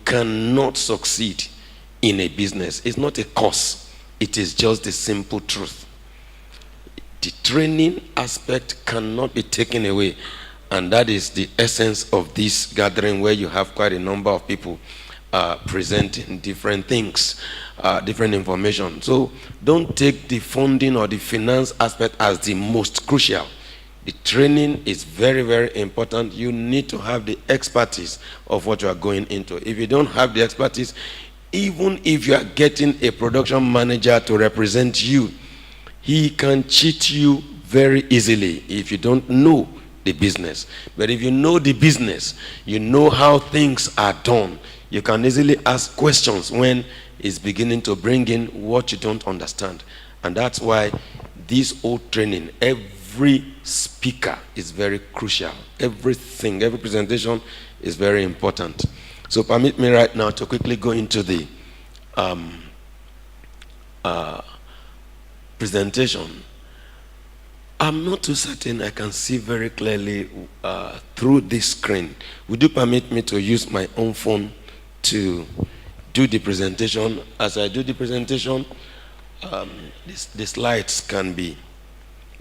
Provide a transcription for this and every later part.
cannot succeed in a business. It's not a course. It is just the simple truth. The training aspect cannot be taken away. And that is the essence of this gathering, where you have quite a number of people presenting different things, different information. So don't take the funding or the finance aspect as the most crucial. The training is very, very important. You need to have the expertise of what you are going into. If you don't have the expertise, even if you are getting a production manager to represent you, he can cheat you very easily if you don't know the business. But if you know the business, you know how things are done, you can easily ask questions when it's beginning to bring in what you don't understand. And that's why this old training, every speaker is very crucial. Everything, every presentation is very important. So permit me right now to quickly go into the presentation. I'm not too certain I can see very clearly through this screen. Would you permit me to use my own phone to do the presentation? As I do the presentation, the slides can be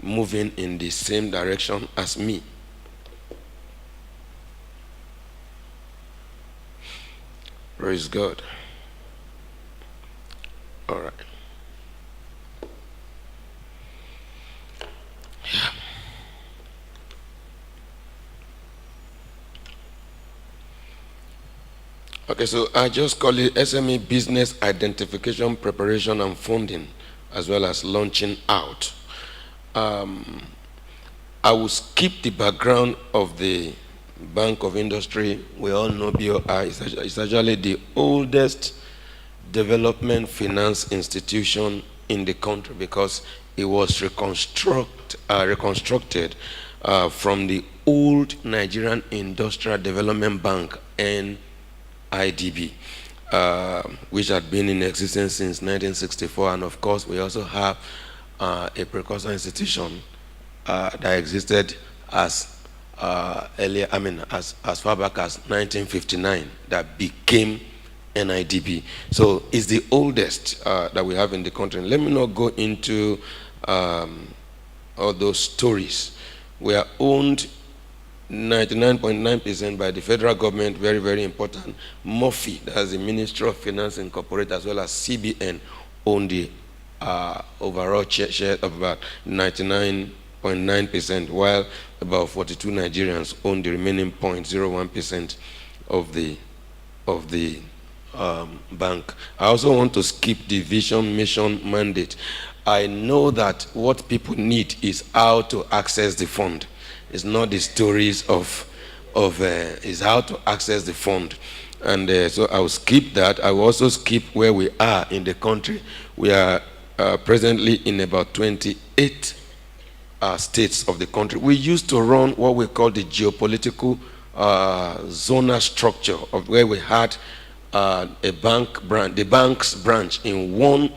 moving in the same direction as me. Praise God. All right. Yeah. Okay, so I just call it SME Business Identification, Preparation and Funding, as well as launching out. I will skip the background of the Bank of Industry. We all know BOI is actually the oldest development finance institution in the country, because it was reconstructed from the old Nigerian Industrial Development Bank, NIDB, which had been in existence since 1964. And of course, we also have a precursor institution that existed as earlier, as far back as 1959, that became NIDB. So it's the oldest that we have in the country. Let me not go into all those stories. We are owned 99.9% by the federal government, very, very important. Murphy, that's the Ministry of Finance Incorporated, as well as CBN, own the overall share of about 99.9%, while about 42 Nigerians own the remaining 0.01% of the bank. I also want to skip the vision, mission, mandate. I know that what people need is how to access the fund. It's not the stories of is how to access the fund. And so I will skip that. I will also skip where we are in the country. We are presently in about 28 states of the country. We used to run what we call the geopolitical zonal structure, of where we had a bank branch, the bank's branch in one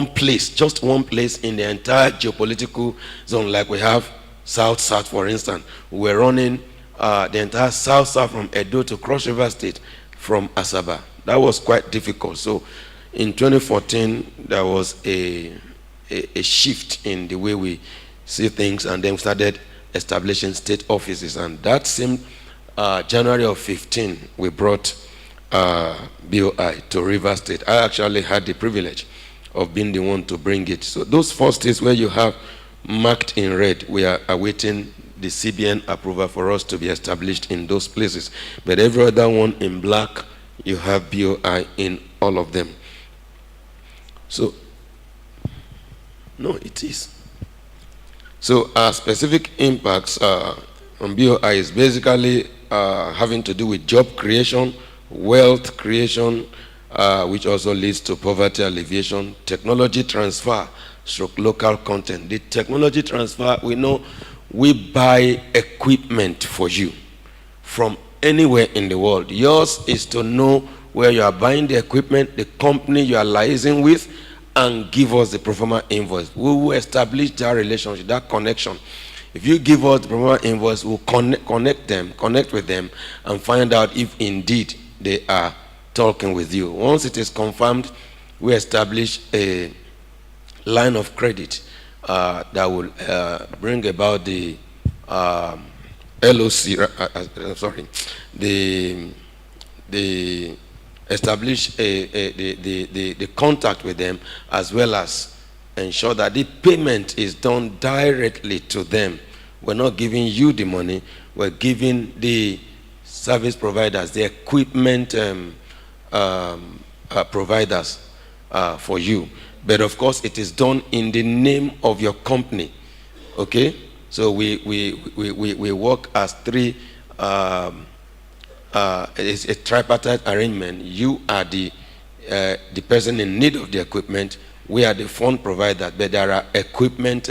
place, just one place in the entire geopolitical zone. Like we have South, for instance. We're running the entire South from Edo to Cross River State from Asaba. That was quite difficult. So in 2014, there was a shift in the way we see things, and then we started establishing state offices. And that same January of 15, we brought BOI to River State. I actually had the privilege of being the one to bring it. So those 4 states where you have marked in red, we are awaiting the CBN approval for us to be established in those places. But every other one in black, you have BOI in all of them. So, no, it is. So our specific impacts on BOI is basically having to do with job creation, wealth creation, which also leads to poverty alleviation, technology transfer, local content. The technology transfer, we know we buy equipment for you from anywhere in the world. Yours is to know where you are buying the equipment, the company you are liaising with, and give us the pro forma invoice. We will establish that relationship, that connection. If you give us the pro forma invoice, we'll connect with them and find out if indeed they are talking with you. Once it is confirmed, we establish a line of credit that will bring about the LOC, sorry, the establish the contact with them, as well as ensure that the payment is done directly to them. We're not giving you the money, we're giving the service providers, the equipment providers for you. But of course, it is done in the name of your company. Okay? So we work as three, it's a tripartite arrangement. You are the person in need of the equipment. We are the fund provider, but there are equipment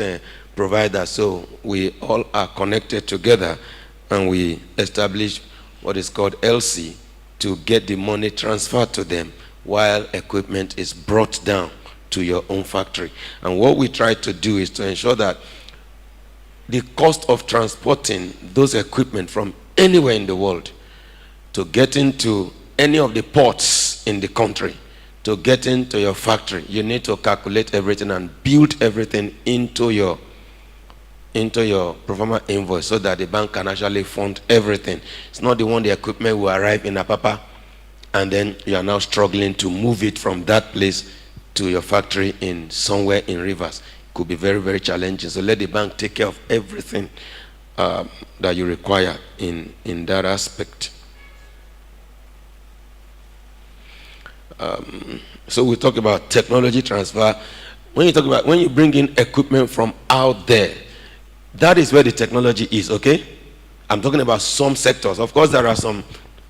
providers. So we all are connected together, and we establish what is called LC to get the money transferred to them while equipment is brought down to your own factory. And what we try to do is to ensure that the cost of transporting those equipment from anywhere in the world to get into any of the ports in the country, to get into your factory, you need to calculate everything and build everything into your pro forma invoice, so that the bank can actually fund everything. It's not the equipment will arrive in Apapa and then you are now struggling to move it from that place to your factory in somewhere in Rivers. It could be very, very challenging. So let the bank take care of everything that you require in that aspect. So we talk about technology transfer. When you bring in equipment from out there, that is where the technology is, okay? I'm talking about some sectors. Of course, there are some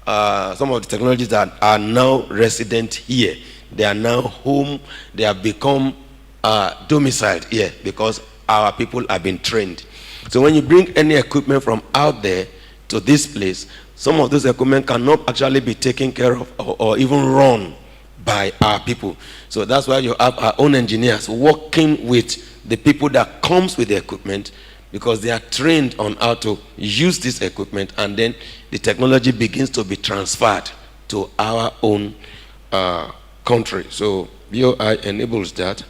of the technologies that are now resident here. They are now home. They have become domiciled here because our people have been trained. So when you bring any equipment from out there to this place, some of those equipment cannot actually be taken care of or even run by our people. So that's why you have our own engineers working with the people that comes with the equipment, because they are trained on how to use this equipment, and then the technology begins to be transferred to our own country. So BOI enables that,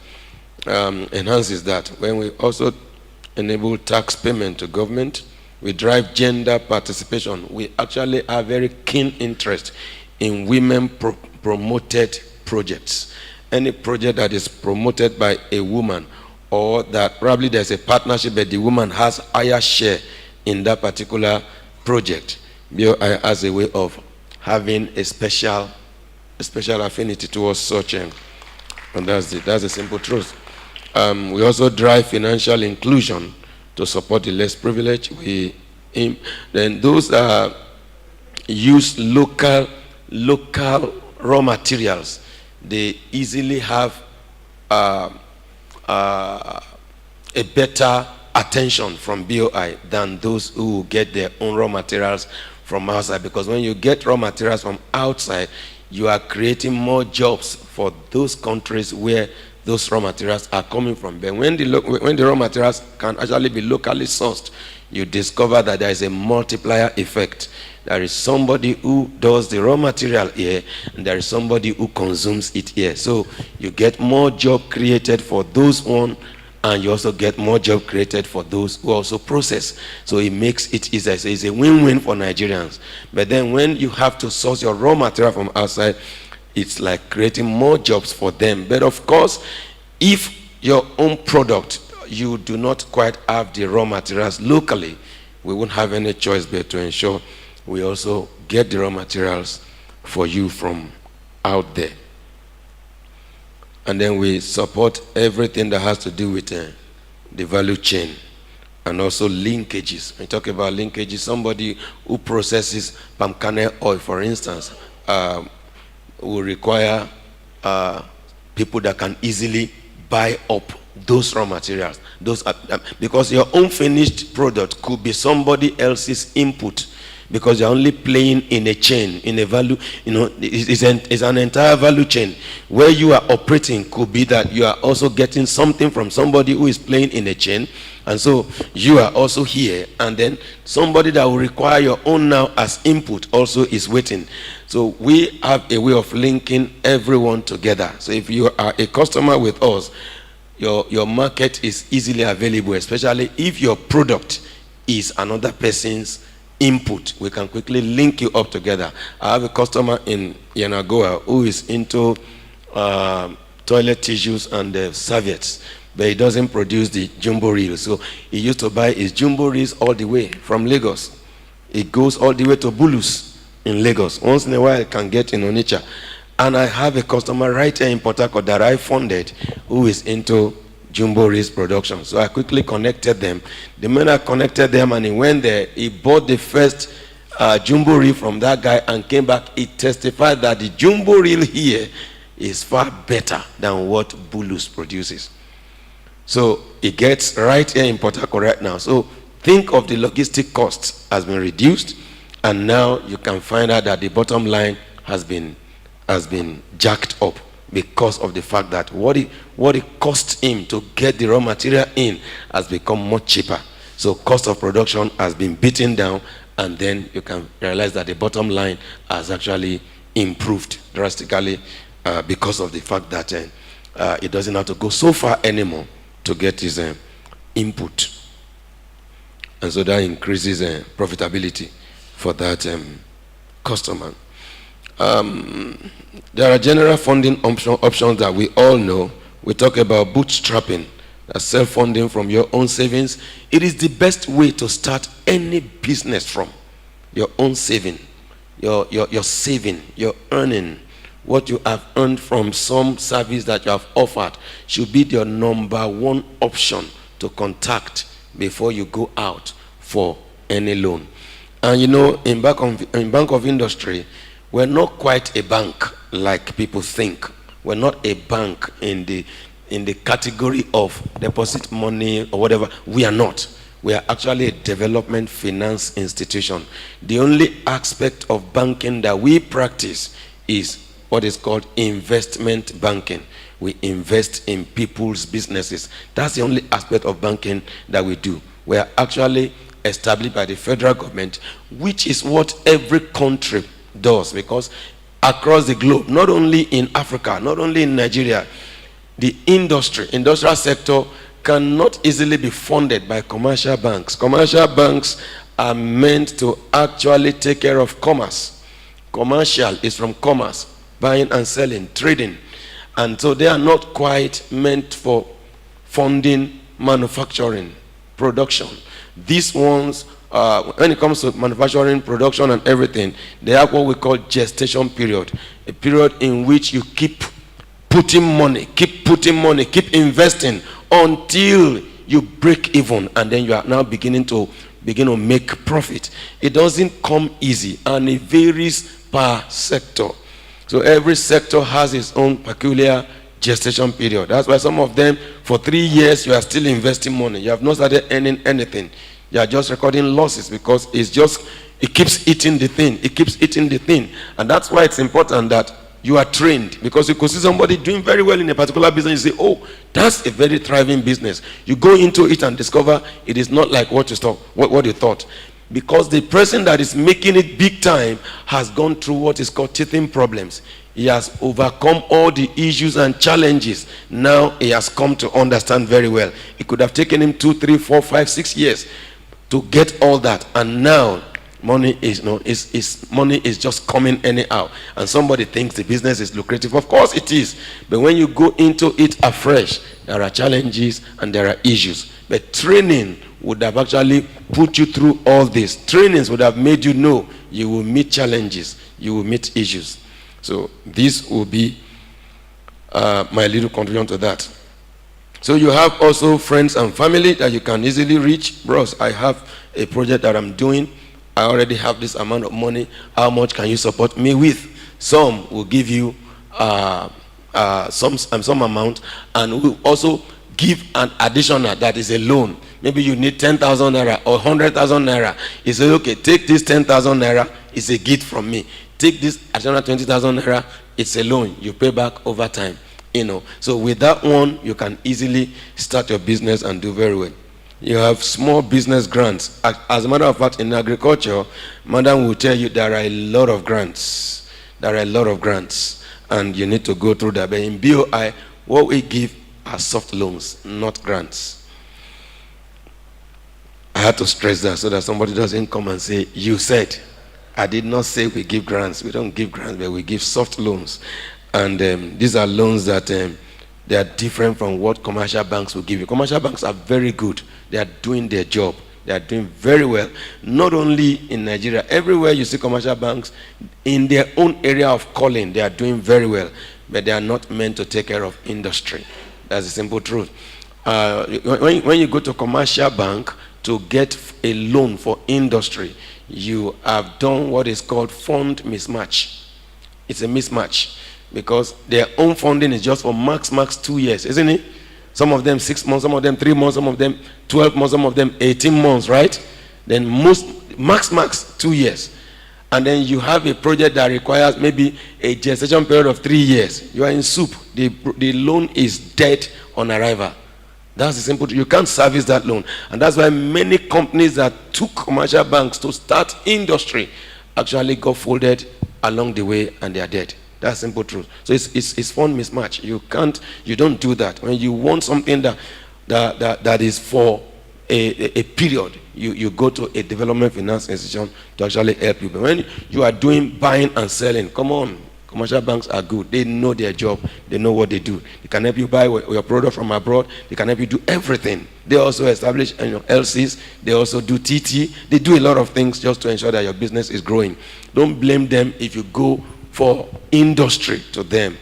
enhances that. When we also enable tax payment to government, we drive gender participation. We actually have very keen interest in women promoted projects. Any project that is promoted by a woman, or that probably there's a partnership but the woman has higher share in that particular project, BOI has a way of having a special affinity towards such, and that's the simple truth. We also drive financial inclusion to support the less privileged. Then those use local raw materials. They easily have a better attention from BOI than those who get their own raw materials from outside, because when you get raw materials from outside, you are creating more jobs for those countries where those raw materials are coming from. But when the raw materials can actually be locally sourced, you discover that there is a multiplier effect. There is somebody who does the raw material here, and there is somebody who consumes it here. So you get more job created for those one, and you also get more job created for those who also process. So it makes it easier. So it's a win-win for Nigerians. But then when you have to source your raw material from outside, it's like creating more jobs for them. But of course, if your own product, you do not quite have the raw materials locally, we won't have any choice but to ensure we also get the raw materials for you from out there. And then we support everything that has to do with the value chain, and also linkages. When you talk about linkages, somebody who processes palm kernel oil, for instance, will require people that can easily buy up those raw materials. Because your own finished product could be somebody else's input, because you're only playing in a chain, in a value, it's an entire value chain. Where you are operating could be that you are also getting something from somebody who is playing in a chain, and so you are also here, and then somebody that will require your own now as input also is waiting. So we have a way of linking everyone together. So if you are a customer with us, your market is easily available, especially if your product is another person's input. We can quickly link you up together. I have a customer in Yanagoa who is into toilet tissues and serviettes, but he doesn't produce the jumbo reels. So he used to buy his jumbo reels all the way from Lagos. It goes all the way to Bulus in Lagos. Once in a while, it can get in Onitsha. And I have a customer right here in Port Harcourt that I funded who is into jumbo reels production. So I quickly connected them. The minute I connected them and he went there, he bought the first jumbo reel from that guy and came back. He testified that the jumbo reel here is far better than what Bulus produces. So it gets right here in Port Harcourt right now. So think of the logistic costs has been reduced, and now you can find out that the bottom line has been jacked up because of the fact that what it cost him to get the raw material in has become much cheaper. So cost of production has been beaten down, and then you can realize that the bottom line has actually improved drastically because of the fact that it doesn't have to go so far anymore to get his input. And so that increases profitability for that customer. There are general funding options that we all know. We talk about bootstrapping, that's self-funding from your own savings. It is the best way to start any business from. Your own saving, your saving, your earning. What you have earned from some service that you have offered should be your number one option to contact before you go out for any loan. And in Bank of Industry, we're not quite a bank like people think. We're not a bank in the category of deposit money or whatever. We are not. We are actually a development finance institution. The only aspect of banking that we practice is what is called investment banking. We invest in people's businesses. That's the only aspect of banking that we do. We are actually established by the federal government, which is what every country does, because across the globe, not only in Africa, not only in Nigeria, the industrial sector cannot easily be funded by commercial banks. Commercial banks are meant to actually take care of commerce. Commercial is from commerce, buying and selling, trading. And so they are not quite meant for funding manufacturing, production. These ones, when it comes to manufacturing, production, and everything, they have what we call gestation period, a period in which you keep putting money, keep investing until you break even, and then you are now begin to make profit. It doesn't come easy, and it varies per sector. So every sector has its own peculiar gestation period. That's why some of them, for 3 years, you are still investing money. You have not started earning anything. You are just recording losses because it keeps eating the thing. It keeps eating the thing. And that's why it's important that you are trained, because you could see somebody doing very well in a particular business. You say, oh, that's a very thriving business. You go into it and discover it is not like what you thought. Because the person that is making it big time has gone through what is called teething problems. He has overcome all the issues and challenges. Now he has come to understand very well. It could have taken him 2, 3, 4, 5, 6 years to get all that. And now money is just coming anyhow. And somebody thinks the business is lucrative. Of course it is. But when you go into it afresh, there are challenges and there are issues. But training would have actually put you through all this. Trainings would have made you know you will meet challenges, you will meet issues. So this will be my little contribution to that. So you have also friends and family that you can easily reach. Bros, I have a project that I'm doing. I already have this amount of money. How much can you support me with? Some will give you some amount, and will also give an additional that is a loan. Maybe you need 10,000 naira or 100,000 naira. He says, okay, take this 10,000 naira, it's a gift from me. Take this additional 20,000 naira, it's a loan. You pay back over time. So with that one, you can easily start your business and do very well. You have small business grants. As a matter of fact, in agriculture, madam will tell you there are a lot of grants. And you need to go through that. But in BOI, what we give are soft loans, not grants. I had to stress that so that somebody doesn't come and say, you said. I did not say we give grants. We don't give grants, but we give soft loans. And these are loans that they are different from what commercial banks will give you. Commercial banks are very good. They are doing their job. They are doing very well. Not only in Nigeria, everywhere you see commercial banks, in their own area of calling, they are doing very well. But they are not meant to take care of industry. That's the simple truth. When you go to a commercial bank to get a loan for industry, you have done what is called fund mismatch. It's a mismatch because their own funding is just for max 2 years, isn't it? Some of them 6 months, some of them 3 months, some of them 12 months, some of them 18 months, right? Then most max 2 years. And then you have a project that requires maybe a gestation period of 3 years. You are in soup. The loan is dead on arrival. That's the simple truth. You can't service that loan. And that's why many companies that took commercial banks to start industry actually got folded along the way and they are dead. That's simple truth. So it's fund mismatch. You don't do that. When you want something that is for a period, you go to a development finance institution to actually help you. But when you are doing buying and selling, come on, commercial banks are good. They know their job. They know what they do. They can help you buy your product from abroad. They can help you do everything. They also establish LCs. They also do TT. They do a lot of things just to ensure that your business is growing. Don't blame them if you go for industry to them.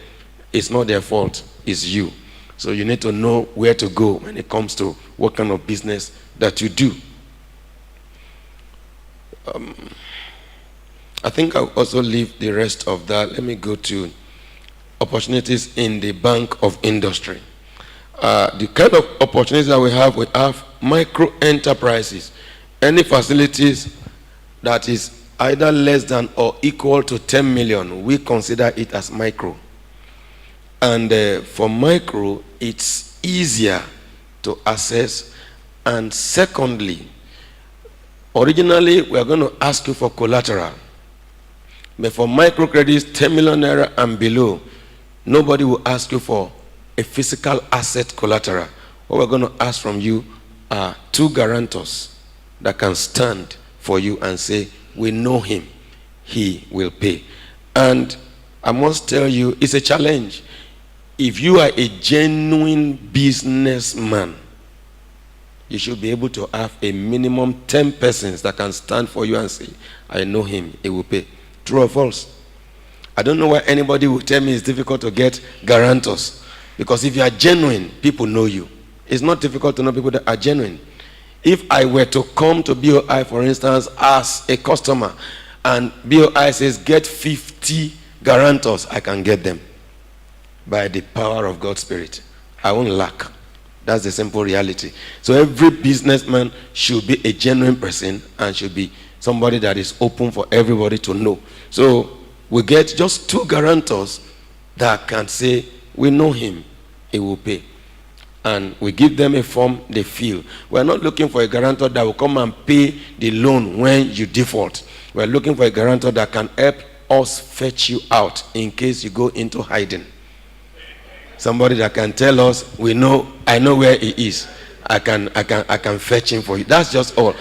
It's not their fault. It's you. So you need to know where to go when it comes to what kind of business that you do. I think I'll also leave the rest of that. Let me go to opportunities in the bank of industry. The kind of opportunities that we have micro enterprises. Any facilities that is either less than or equal to 10 million, we consider it as micro. And for micro, it's easier to access. And secondly, originally, we are going to ask you for collateral. But for microcredits, 10 million naira and below, nobody will ask you for a physical asset collateral. What we're going to ask from you are 2 guarantors that can stand for you and say, we know him, he will pay. And I must tell you, it's a challenge. If you are a genuine businessman, you should be able to have a minimum 10 persons that can stand for you and say, I know him, he will pay. True or false? I don't know why anybody will tell me it's difficult to get guarantors. Because if you are genuine, people know you. It's not difficult to know people that are genuine. If I were to come to BOI, for instance, as a customer, and BOI says get 50 guarantors, I can get them by the power of God's Spirit. I won't lack. That's the simple reality. So every businessman should be a genuine person and should be somebody that is open for everybody to know. So we get just 2 guarantors that can say, we know him, he will pay. And we give them a form they fill. We're not looking for a guarantor that will come and pay the loan when you default. We're looking for a guarantor that can help us fetch you out in case you go into hiding. Somebody that can tell us, I know where he is. I can fetch him for you. That's just all.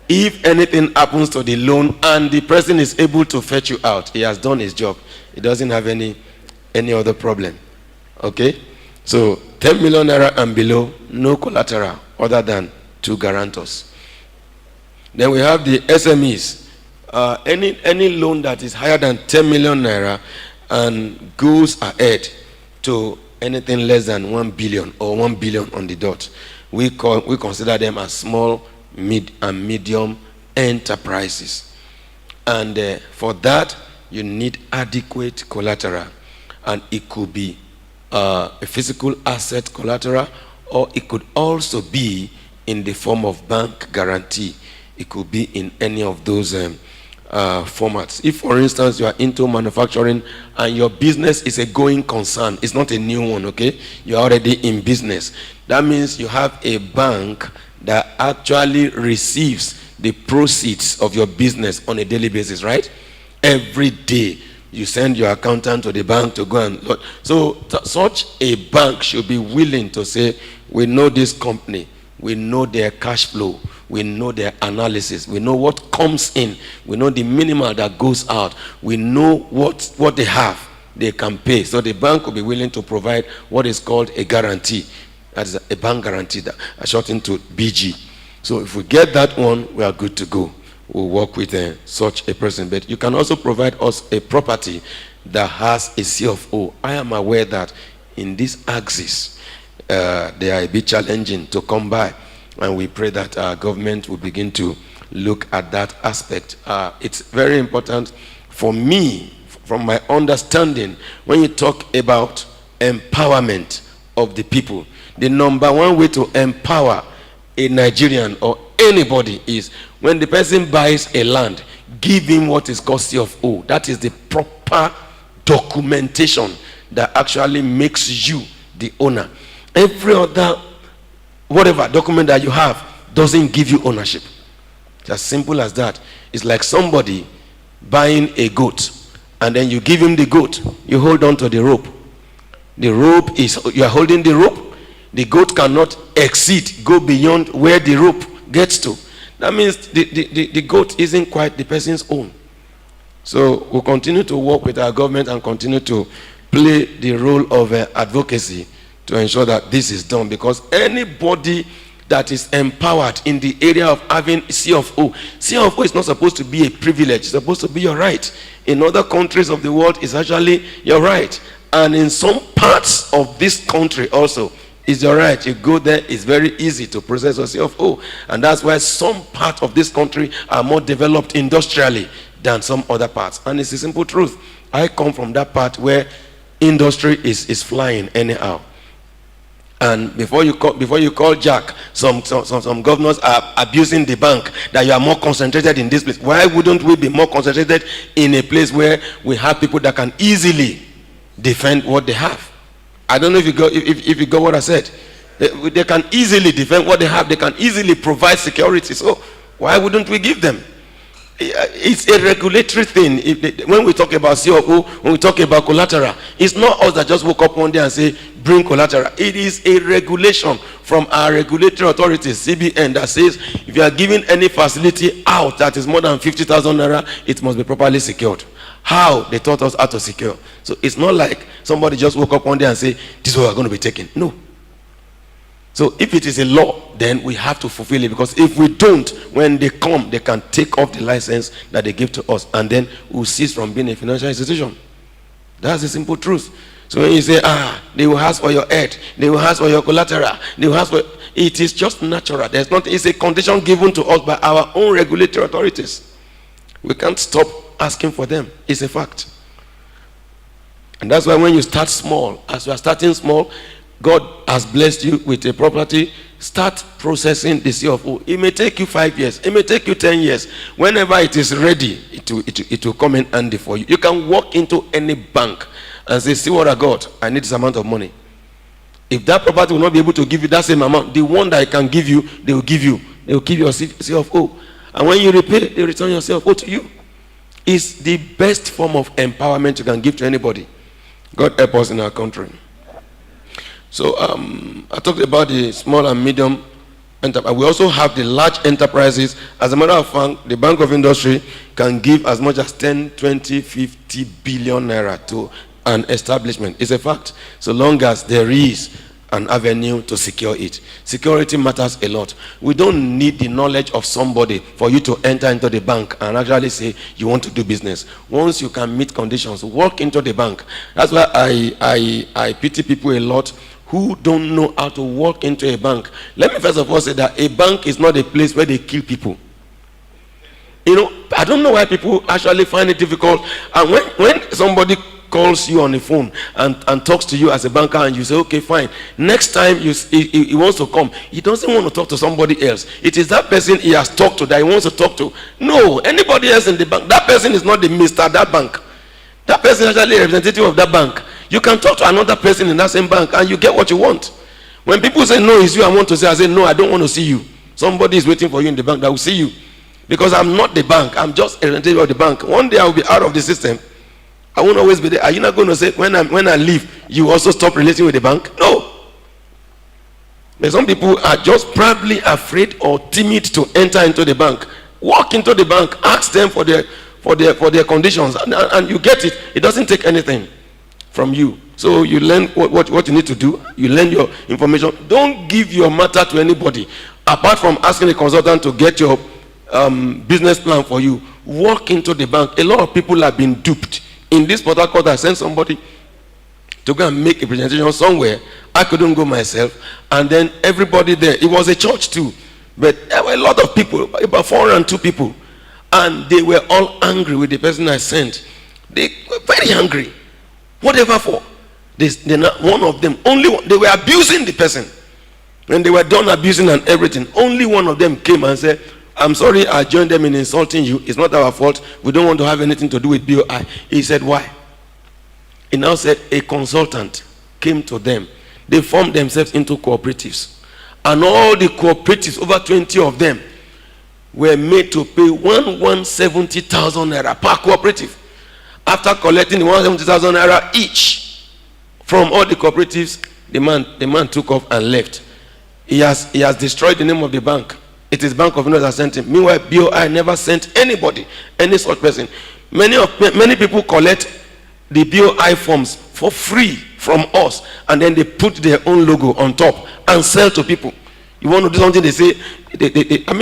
If anything happens to the loan and the person is able to fetch you out, he has done his job. He doesn't have any other problem. Okay? So 10 million naira and below, no collateral other than 2 guarantors. Then we have the SMEs. Any loan that is higher than 10 million naira and goes ahead to anything less than 1 billion or 1 billion on the dot, we consider them as small, mid and medium enterprises. And for that, you need adequate collateral. And it could be a physical asset collateral, or it could also be in the form of bank guarantee. It could be in any of those formats. If, for instance, you are into manufacturing and your business is a going concern, it's not a new one, okay? You're already in business. That means you have a bank that actually receives the proceeds of your business on a daily basis, right? Every day you send your accountant to the bank to go and look. So such a bank should be willing to say, we know this company, we know their cash flow, we know their analysis, we know what comes in, we know the minimal that goes out, we know what they have, they can pay. So the bank will be willing to provide what is called a guarantee. That is a bank guarantee, that shortened to BG. So if we get that one, we are good to go. We'll work with such a person. But you can also provide us a property that has a CFO. I am aware that in this axis, they are a bit challenging to come by. And we pray that our government will begin to look at that aspect. It's very important for me, from my understanding, when you talk about empowerment of the people, the number one way to empower a Nigerian or anybody is when the person buys a land, give him what is called CFO. That is the proper documentation that actually makes you the owner. Every other whatever document that you have doesn't give you ownership. It's as simple as that. It's like somebody buying a goat and then you give him the goat, you hold on to the rope. The rope is, you are holding the rope. The goat cannot go beyond where the rope gets to. That means the goat isn't quite the person's own. So we'll continue to work with our government and continue to play the role of advocacy to ensure that this is done, because anybody that is empowered in the area of having CFO is not supposed to be a privilege, it's supposed to be your right. In other countries of the world, it's actually your right. And in some parts of this country also, it's your right. You go there, it's very easy to process your CFO. And that's why some parts of this country are more developed industrially than some other parts. And it's a simple truth. I come from that part where industry is flying anyhow. And before you call Jack, some governors are abusing the bank, that you are more concentrated in this place. Why wouldn't we be more concentrated in a place where we have people that can easily defend what they have? I don't know if you got what I said. They can easily defend what they have. They can easily provide security. So why wouldn't we give them? It's a regulatory thing. When we talk about COO, when we talk about collateral, it's not us that just woke up one day and say, bring collateral. It is a regulation from our regulatory authorities, CBN, that says if you are giving any facility out that is more than 50,000 naira, it must be properly secured. How? They taught us how to secure. So it's not like somebody just woke up one day and say, this is what we're going to be taking. No. So if it is a law, then we have to fulfill it, because if we don't, when they come, they can take off the license that they give to us, and then we'll cease from being a financial institution. That's the simple truth. So when you say, they will ask for your head, they will ask for your collateral, they will ask for, it is just natural. There's not, it's a condition given to us by our own regulatory authorities. We can't stop asking for them. It's a fact. And that's why when you start small, as you are starting small, God has blessed you with a property, start processing the CFO. It may take you 5 years. It may take you 10 years. Whenever it is ready, it will come in handy for you. You can walk into any bank and say, see what I got. I need this amount of money. If that property will not be able to give you that same amount, the one that I can give you, they will give you. They will give you your CFO. And when you repay, they return your CFO to you. It's the best form of empowerment you can give to anybody. God help us in our country. So I talked about the small and medium enterprise. We also have the large enterprises. As a matter of fact, the Bank of Industry can give as much as 10, 20, 50 billion naira to an establishment. It's a fact. So long as there is an avenue to secure it. Security matters a lot. We don't need the knowledge of somebody for you to enter into the bank and actually say you want to do business. Once you can meet conditions, walk into the bank. That's why I pity people a lot who don't know how to walk into a bank. Let me first of all say that a bank is not a place where they kill people. You know, I don't know why people actually find it difficult. And when somebody calls you on the phone and talks to you as a banker, and you say, okay, fine. Next time he wants to come, he doesn't want to talk to somebody else. It is that person he has talked to that he wants to talk to. No, anybody else in the bank. That person is not the Mr. that bank. That person is actually a representative of that bank. You can talk to another person in that same bank and you get what you want. When people say, no, it's you I want to see, I say, no, I don't want to see you. Somebody is waiting for you in the bank that will see you. Because I'm not the bank. I'm just a representative of the bank. One day I will be out of the system. I won't always be there. Are you not going to say, when I leave, you also stop relating with the bank? No. But some people are just probably afraid or timid to enter into the bank. Walk into the bank, ask them for their conditions, and you get it. It doesn't take anything from you. So you learn what you need to do. You learn your information. Don't give your matter to anybody. Apart from asking a consultant to get your business plan for you, walk into the bank. A lot of people have been duped. In this Port Harcourt, I sent somebody to go and make a presentation somewhere. I couldn't go myself. And then everybody there, it was a church too. But there were a lot of people, about 402 people. And they were all angry with the person I sent. They were very angry. Whatever for. One of them, they were abusing the person. When they were done abusing and everything, only one of them came and said, I'm sorry I joined them in insulting you. It's not our fault. We don't want to have anything to do with BOI. He said, why? He now said a consultant came to them. They formed themselves into cooperatives. And all the cooperatives, over 20 of them, were made to pay 170,000 naira per cooperative. After collecting the 170,000 naira each from all the cooperatives, the man took off and left. He has destroyed the name of the bank. It is Bank of England that sent him. Meanwhile, BOI never sent anybody, any such person. Many people collect the BOI forms for free from us, and then they put their own logo on top and sell to people. You want to do something, they say,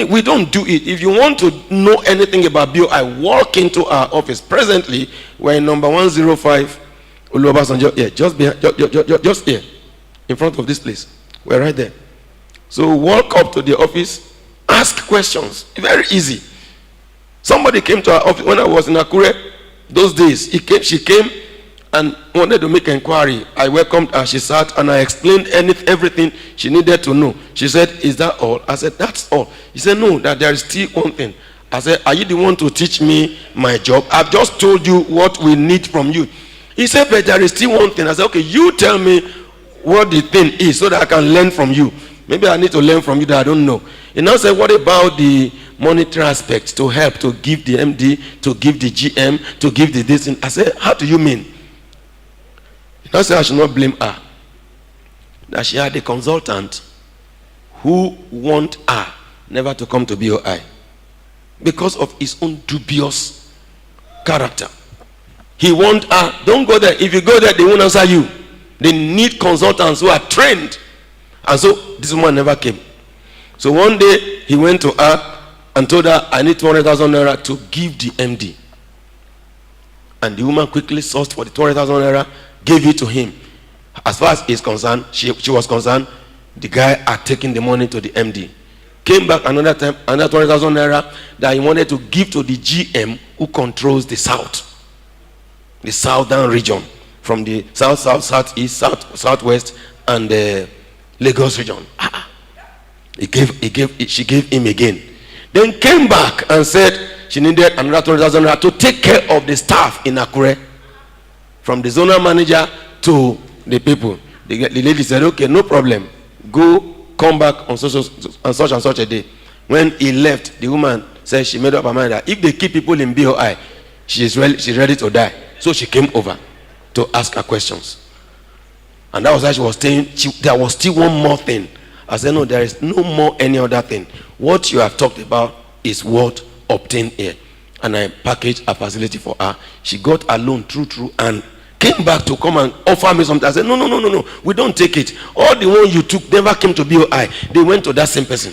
we don't do it. If you want to know anything about BOI, walk into our office. Presently, we're in number 105 Uluobasanjo here, just here, in front of this place. We're right there. So walk up to the office, ask questions. Very easy. Somebody came to our office when I was in Akure those days. She came and wanted to make an inquiry. I welcomed her. She sat and I explained everything she needed to know. She said, is that all? I said, that's all. He said, no, that there is still one thing. I said, are you the one to teach me my job? I've just told you what we need from you. He said, but there is still one thing. I said, okay, you tell me what the thing is so that I can learn from you. Maybe I need to learn from you that I don't know. He now said, what about the monetary aspect to help, to give the MD, to give the GM, to give the this thing? I said, how do you mean? He now said, I should not blame her. That she had a consultant who want her never to come to BOI because of his own dubious character. He want her, don't go there. If you go there, they won't answer you. They need consultants who are trained. And so this woman never came. So one day he went to her and told her, I need 200,000 naira to give the MD. And the woman quickly sourced for the 200,000 naira, gave it to him. As far as he's concerned, she was concerned, the guy had taken the money to the MD. Came back another time, another 200,000 naira that he wanted to give to the GM who controls the south. The southern region. From the south, southeast, southwest, and the Lagos region. She gave him again. Then came back and said she needed another 200,000 naira to take care of the staff in Akure. From the zonal manager to the people. The lady said, okay, no problem. Go, come back on such and such a day. When he left, the woman said she made up her mind that if they keep people in BOI, she's ready to die. So she came over to ask her questions. And that was why she was saying, there was still one more thing. I said, no, there is no more any other thing. What you have talked about is what obtained here. And I packaged a facility for her. She got a loan through, and came back to come and offer me something. I said, no, we don't take it. All the one you took never came to BOI. They went to that same person.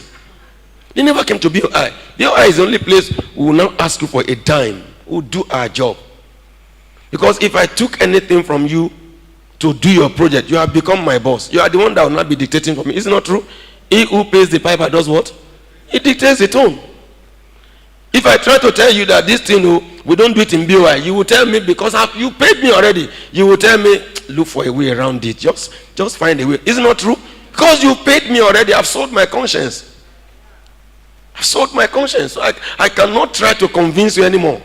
They never came to BOI. BOI is the only place we will now ask you for a dime. We'll do our job. Because if I took anything from you to do your project, you have become my boss. You are the one that will not be dictating for me. Is it not true? He who pays the piper does what? He dictates the tone. If I try to tell you that this thing, We don't do it in BOI. You will tell me, because you paid me already. You will tell me, look for a way around it. Just find a way. Is it not true? Because you paid me already, I've sold my conscience. I've sold my conscience. So I cannot try to convince you anymore.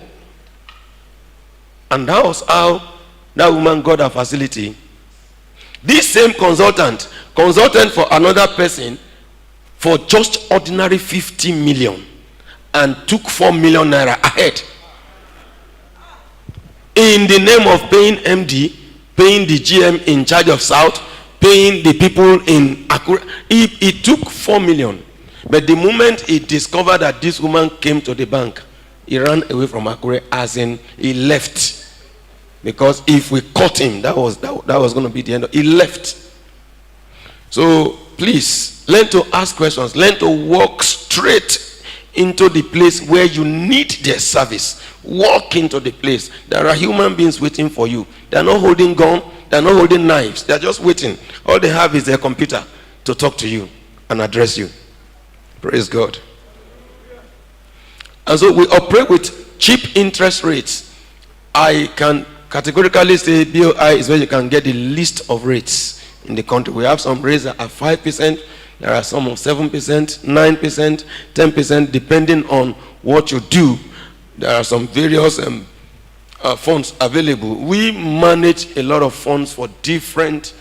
And that was how that woman got a facility. This same consultant for another person for just ordinary 50 million and took 4 million naira ahead. In the name of paying MD, paying the GM in charge of South, paying the people in Akure. He took 4 million. But the moment he discovered that this woman came to the bank, he ran away from Akure, as in he left. Because if we caught him, that was going to be the end. He left. So please, learn to ask questions. Learn to walk straight into the place where you need their service. Walk into the place. There are human beings waiting for you. They are not holding gun. They are not holding knives. They are just waiting. All they have is their computer to talk to you and address you. Praise God. And so we operate with cheap interest rates. I can categorically say BOI is where you can get the least of rates in the country. We have some rates that are 5%. There are some of 7%, 9%, 10%, depending on what you do. There are some various funds available. We manage a lot of funds for different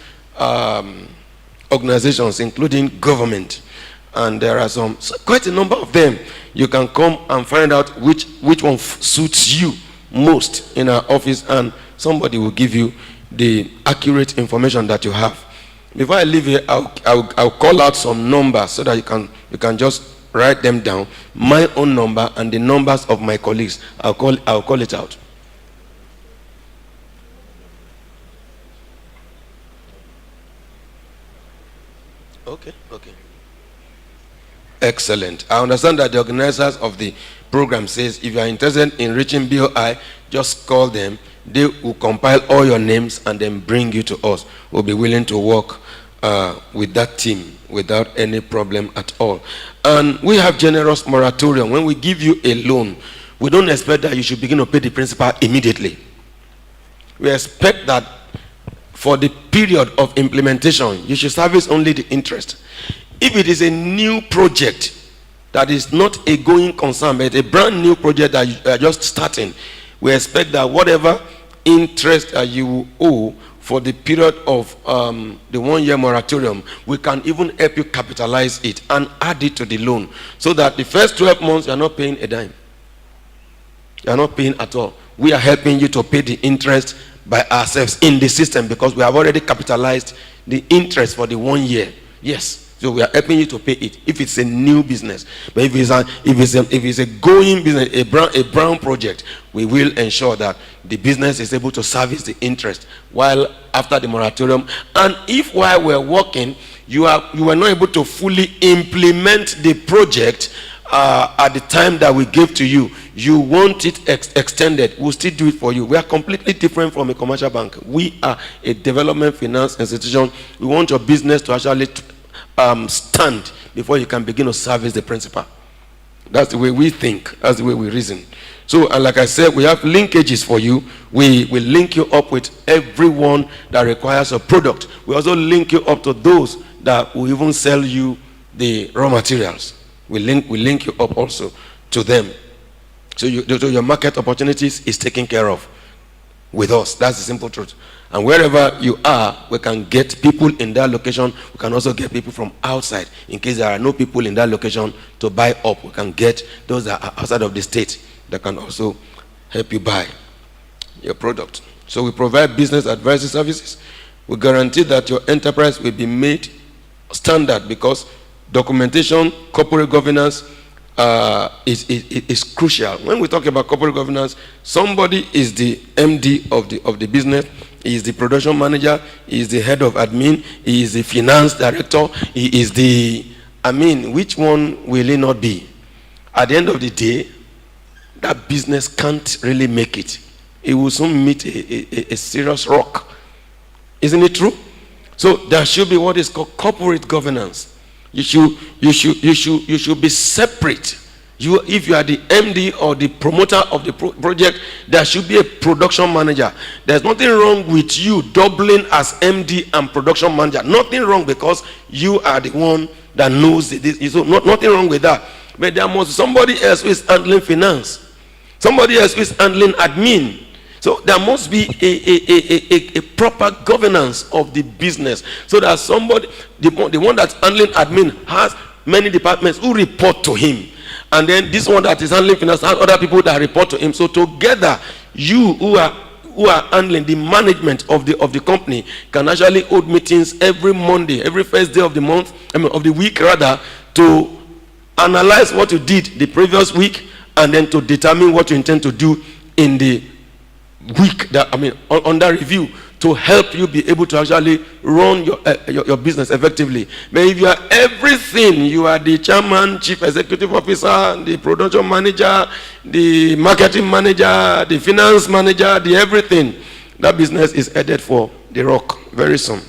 organizations, including government. And there are quite a number of them. You can come and find out which one suits you most in our office, and somebody will give you the accurate information that you have. Before I leave here, I'll call out some numbers so that you can just write them down. My own number and the numbers of my colleagues. I'll call it out. Okay. Excellent. I understand that the organizers of the program says if you are interested in reaching BOI, just call them. They will compile all your names and then bring you to us. We'll be willing to work with that team without any problem at all. And we have generous moratorium. When we give you a loan, we don't expect that you should begin to pay the principal immediately. We expect that for the period of implementation, you should service only the interest. If it is a new project that is not a going concern, but a brand new project that you are just starting, we expect that whatever interest that you owe for the period of the 1 year moratorium, we can even help you capitalize it and add it to the loan, so that the first 12 months you are not paying a dime. You are not paying at all. We are helping you to pay the interest by ourselves in the system, because we have already capitalized the interest for the 1 year. Yes. So we are helping you to pay it if it's a new business. But if it's a going business, a brown project, we will ensure that the business is able to service the interest while after the moratorium. And if while we're working, you were not able to fully implement the project at the time that we gave to you, you want it extended, we'll still do it for you. We are completely different from a commercial bank. We are a development finance institution. We want your business to actually stand before you can begin to service the principal. That's the way we think. That's the way we reason. So, and like I said, we have linkages for you. We will link you up with everyone that requires a product. We also link you up to those that will even sell you the raw materials. We link you up also to them. So your market opportunities is taken care of with us. That's the simple truth. And wherever you are, we can get people in that location. We can also get people from outside. In case there are no people in that location to buy up, we can get those that are outside of the state that can also help you buy your product. So we provide business advisory services. We guarantee that your enterprise will be made standard, because documentation, corporate governance is crucial. When we talk about corporate governance, somebody is the MD of the business. He is the production manager. He is the head of admin. He is the finance director. He is the, which one will he not be? At the end of the day, that business can't really make it. It will soon meet a serious rock. Isn't it true? So there should be what is called corporate governance. You should be separate. If you are the MD or the promoter of the project, there should be a production manager. There's nothing wrong with you doubling as MD and production manager. Nothing wrong, because you are the one that knows this. So nothing wrong with that. But there must be somebody else who is handling finance, somebody else who is handling admin. So there must be a proper governance of the business, so that somebody, the one that's handling admin, has many departments who report to him. And then this one that is handling finance has other people that report to him. So together, you who are handling the management of the company can actually hold meetings every Monday, every first day of the month, of the week rather, to analyze what you did the previous week, and then to determine what you intend to do in the week under review, to help you be able to actually run your business effectively. But if you are everything, you are the chairman, chief executive officer, the production manager, the marketing manager, the finance manager, the everything, that business is headed for the rock very soon.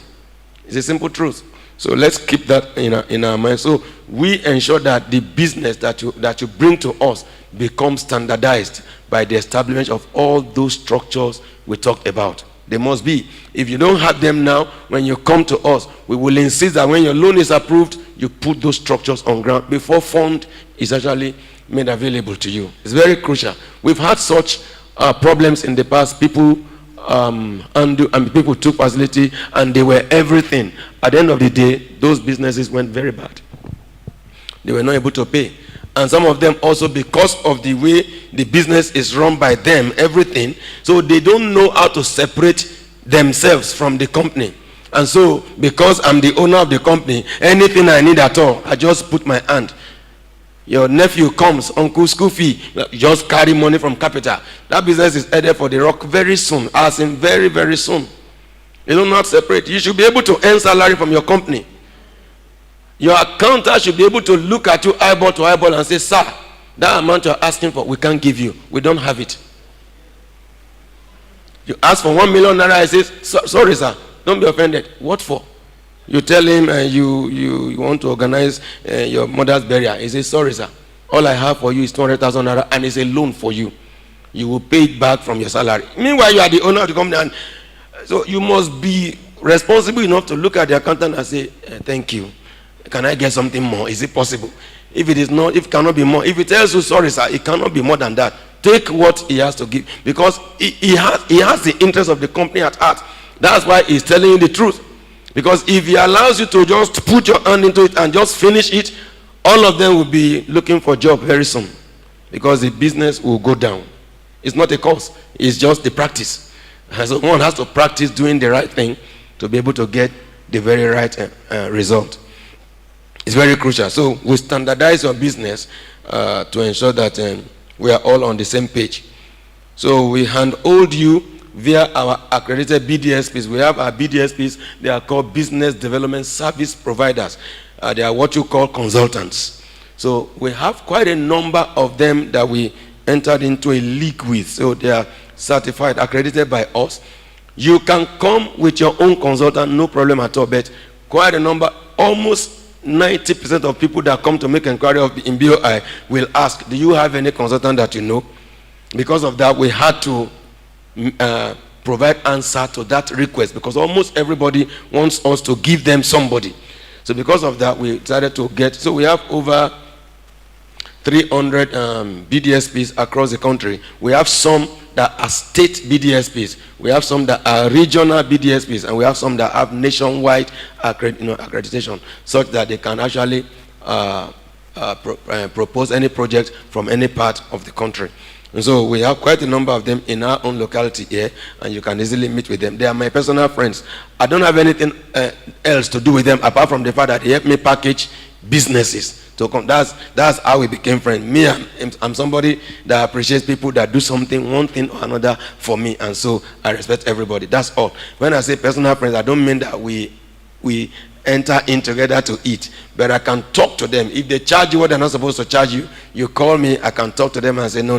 It's a simple truth. So let's keep that in our mind. So we ensure that the business that you bring to us becomes standardized by the establishment of all those structures we talked about. They must be. If you don't have them now, when you come to us, we will insist that when your loan is approved, you put those structures on ground before fund is actually made available to you. It's very crucial. We've had such problems in the past. People and people took facility and they were everything. At the end of the day, those businesses went very bad. They were not able to pay. And some of them also, because of the way the business is run by them, everything, so they don't know how to separate themselves from the company. And so, because I'm the owner of the company, anything I need at all, I just put my hand. Your nephew comes, uncle, school fee, just carry money from capital. That business is headed for the rock very soon, as in very, very soon. You do not separate. You should be able to earn salary from your company. Your accountant should be able to look at you eyeball to eyeball and say, sir, that amount you're asking for, we can't give you. We don't have it. You ask for 1 million naira, I say, sorry, sir, don't be offended. What for? You tell him you want to organize your mother's burial. He says, sorry, sir, all I have for you is 200,000 naira, and it's a loan for you. You will pay it back from your salary. Meanwhile, you are the owner of the company, and so you must be responsible enough to look at the accountant and say, thank you. Can I get something more? Is it possible? If it is not, if it cannot be more, if he tells you, sorry, sir, it cannot be more than that, take what he has to give, because he has the interest of the company at heart. That's why he's telling you the truth. Because if he allows you to just put your hand into it and just finish it, all of them will be looking for a job very soon, because the business will go down. It's not a course, it's just the practice. And so one has to practice doing the right thing to be able to get the very right result. It's very crucial. So we standardize your business to ensure that we are all on the same page. So we handhold you via our accredited BDSPs. We have our BDSPs. They are called Business Development Service Providers. They are what you call consultants. So we have quite a number of them that we entered into a league with. So they are certified, accredited by us. You can come with your own consultant, no problem at all. But quite a number, almost 90% of people that come to make inquiry in BOI will ask, do you have any consultant that you know? Because of that, we had to provide answer to that request, because almost everybody wants us to give them somebody. So because of that, we decided to get, so we have over 300 BDSPs across the country. We have some that are state BDSPs. We have some that are regional BDSPs, and we have some that have nationwide accreditation, such that they can actually propose any project from any part of the country. And so we have quite a number of them in our own locality here, and you can easily meet with them. They are my personal friends. I don't have anything else to do with them apart from the fact that they help me package businesses. So that's how we became friends. Me, I'm somebody that appreciates people that do something, one thing or another for me, and so I respect everybody. That's all. When I say personal friends, I don't mean that we enter in together to eat, but I can talk to them. If they charge you what they're not supposed to charge you, you call me, I can talk to them and say, no,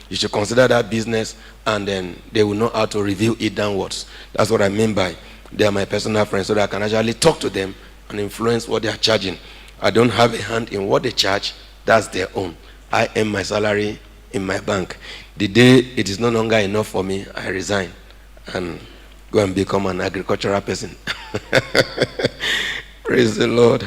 you should consider that business, and then they will know how to review it downwards. That's what I mean by they are my personal friends, so that I can actually talk to them and influence what they are charging. I don't have a hand in what they charge. That's their own. I earn my salary in my bank. The day it is no longer enough for me, I resign and go and become an agricultural person. Praise the Lord.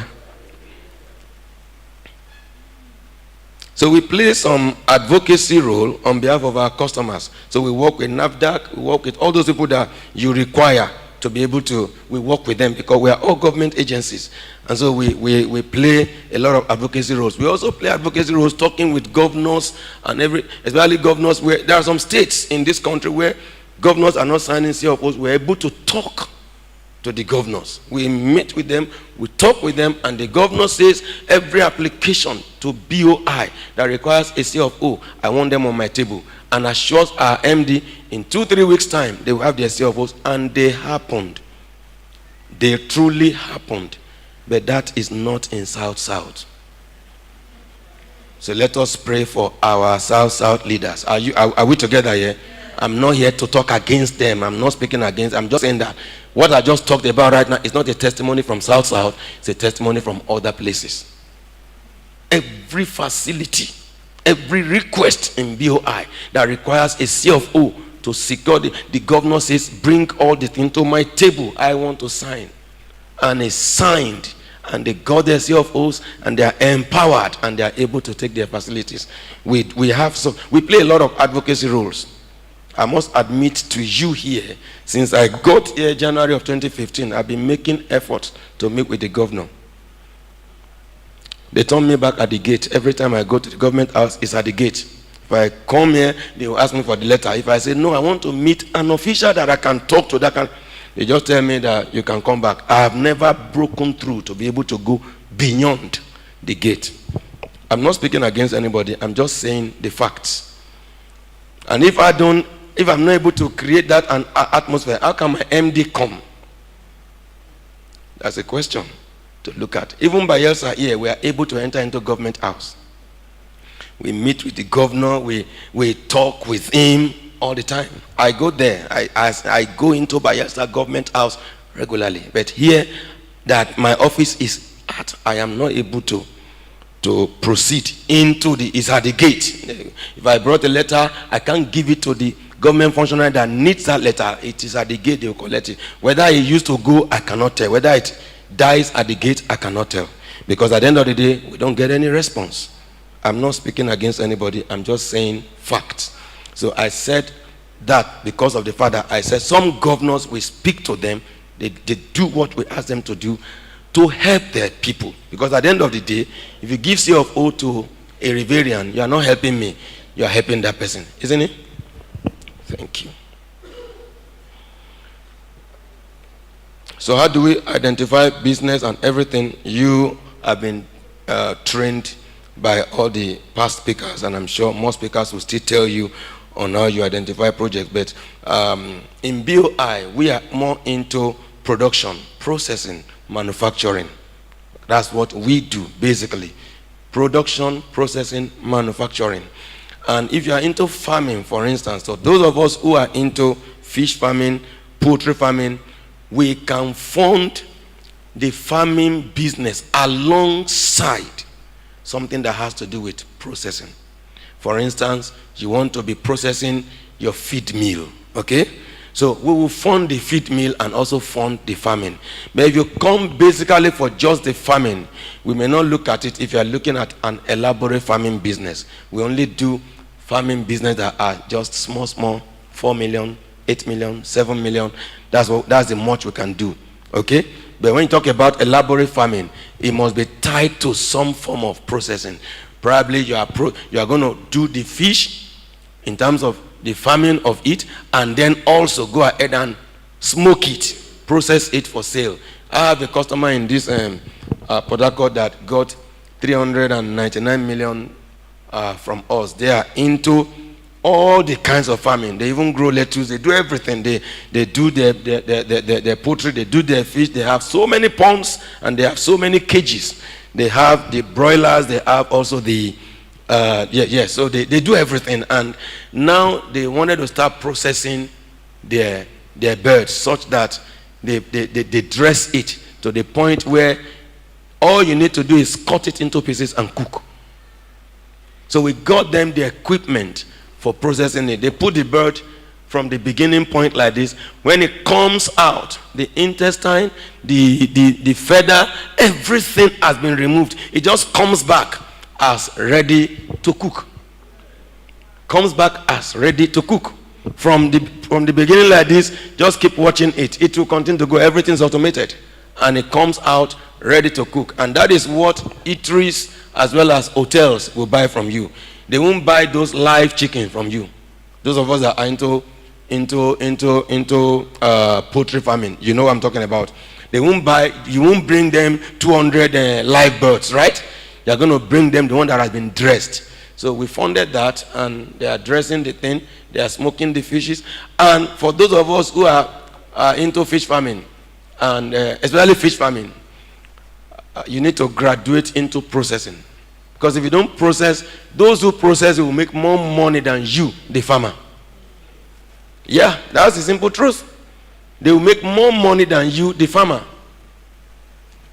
So we play some advocacy role on behalf of our customers. So we work with NAFDAC, we work with all those people that you require to be able to, we work with them because we are all government agencies. And so we play a lot of advocacy roles. We also play advocacy roles talking with governors and especially governors where there are some states in this country where governors are not signing CFOs. We're able to talk to the governors. We meet with them, we talk with them, and the governor says every application to BOI that requires a CFO, I want them on my table, and assures our MD in 2-3 weeks time they will have their CFOs. And they happened. They truly happened. But that is not in South. So let us pray for our South leaders. Are we together here? I'm not here to talk against them. I'm not speaking against. I'm just saying that what I just talked about right now is not a testimony from South. It's a testimony from other places. Every facility, every request in BOI that requires a CFO to secure the governor says, bring all the things to my table. I want to sign. And it's signed. And they got their CFOs and they are empowered and they are able to take their facilities. We play a lot of advocacy roles. I must admit to you here, since I got here January of 2015, I've been making efforts to meet with the governor. They turn me back at the gate. Every time I go to the government house, it's at the gate. If I come here, they will ask me for the letter. If I say, no, I want to meet an official that I can talk to, they just tell me that you can come back. I have never broken through to be able to go beyond the gate. I'm not speaking against anybody. I'm just saying the facts. And if I'm not able to create that atmosphere, how can my MD come? That's a question to look at. Even by Elsa here, we are able to enter into government house. We meet with the governor, we talk with him all the time. I go there. I go into Bayelsa government house regularly. But here that my office is at, I am not able to proceed into it's at the gate. If I brought a letter, I can't give it to the government functionary that needs that letter. It is at the gate, they will collect it. Whether it used to go, I cannot tell. Whether it dies at the gate, I cannot tell. Because at the end of the day, we don't get any response. I'm not speaking against anybody. I'm just saying facts. So I said that because of the fact that I said some governors, we speak to them, they do what we ask them to do to help their people. Because at the end of the day, if you give CFO to a Riverian, you are not helping me, you are helping that person, isn't it? Thank you. So how do we identify business and everything? You have been trained by all the past speakers, and I'm sure most speakers will still tell you on how you identify projects. But in BOI, we are more into production, processing, manufacturing. That's what we do, basically. Production, processing, manufacturing. And if you are into farming, for instance, so those of us who are into fish farming, poultry farming, we can fund the farming business alongside something that has to do with processing. For instance, you want to be processing your feed mill, okay? So we will fund the feed mill and also fund the farming. But if you come basically for just the farming, we may not look at it if you are looking at an elaborate farming business. We only do farming business that are just small, 4 million, 8 million, 7 million. That's the much we can do, okay? But when you talk about elaborate farming, it must be tied to some form of processing. Probably you are going to do the fish in terms of the farming of it, and then also go ahead and smoke it, process it for sale. I have a customer in this Port Harcourt that got 399 million from us. They are into all the kinds of farming. They even grow lettuce. They do everything. They do their poultry. They do their fish. They have so many ponds and they have so many cages. They have the broilers. They have also the so they do everything. And now they wanted to start processing their birds such that they dress it to the point where all you need to do is cut it into pieces and cook. So we got them the equipment for processing it. They put the bird from the beginning point like this. When it comes out, the intestine, the feather, everything has been removed. It just comes back as ready to cook. Comes back as ready to cook. From the beginning like this, just keep watching it. It will continue to go. Everything's automated. And it comes out ready to cook. And that is what eateries as well as hotels will buy from you. They won't buy those live chicken from you. Those of us that are into poultry farming, you know what I'm talking about. You won't bring them 200 live birds, right? You're going to bring them the one that has been dressed. So we funded that, and they are dressing the thing, they are smoking the fishes. And for those of us who are into fish farming, and especially fish farming, you need to graduate into processing. Because if you don't process, those who process will make more money than you, the farmer. Yeah, that's the simple truth. They will make more money than you, the farmer.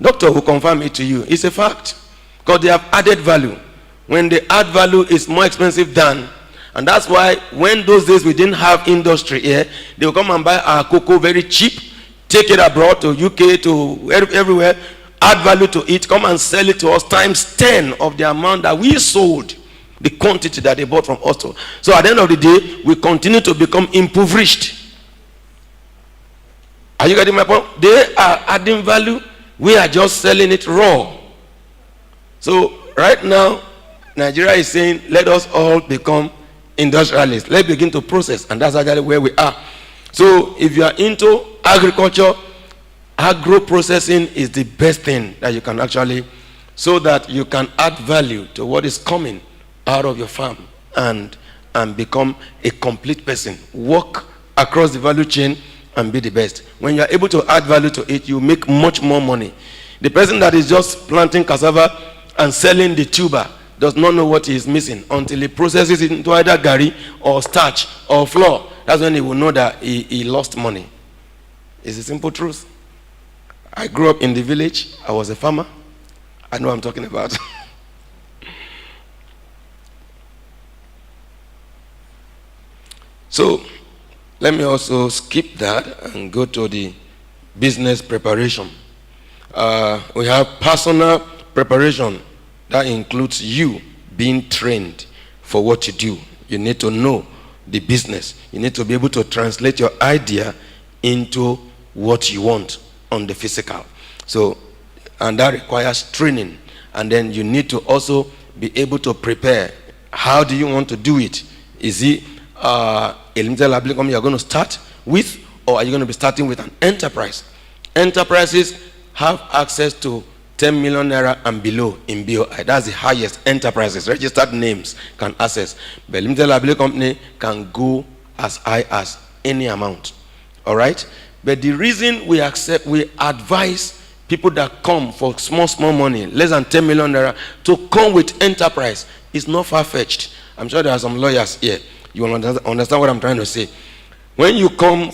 Doctor will confirm it to you. It's a fact. Because they have added value. When they add value, it's more expensive than. And that's why when those days we didn't have industry here, they will come and buy our cocoa very cheap, take it abroad to UK, to everywhere, add value to it, come and sell it to us times 10 of the amount that we sold, the quantity that they bought from us. So at the end of the day, we continue to become impoverished. Are you getting my point? They are adding value. We are just selling it raw. So right now, Nigeria is saying, let us all become industrialists. Let's begin to process. And that's actually where we are. So if you are into agriculture, agro-processing is the best thing that you can actually, so that you can add value to what is coming out of your farm and become a complete person. Walk across the value chain and be the best. When you are able to add value to it, you make much more money. The person that is just planting cassava and selling the tuber does not know what he is missing until he processes it into either gari or starch or flour. That's when he will know that he lost money. It's a simple truth. I grew up in the village. I was a farmer. I know what I'm talking about. So, let me also skip that and go to the business preparation. We have personal preparation. That includes you being trained for what you do. You need to know the business. You need to be able to translate your idea into what you want on the physical. So, and that requires training. And then you need to also be able to prepare. How do you want to do it? Is it a limited liability company you're going to start with, or are you going to be starting with an enterprise? Enterprises have access to 10 million naira and below in BOI. That's the highest enterprises. Registered names can access. But limited liability company can go as high as any amount. All right? But the reason we advise people that come for small money, less than 10 million naira, to come with enterprise is not far-fetched. I'm sure there are some lawyers here. You will understand what I'm trying to say. When you come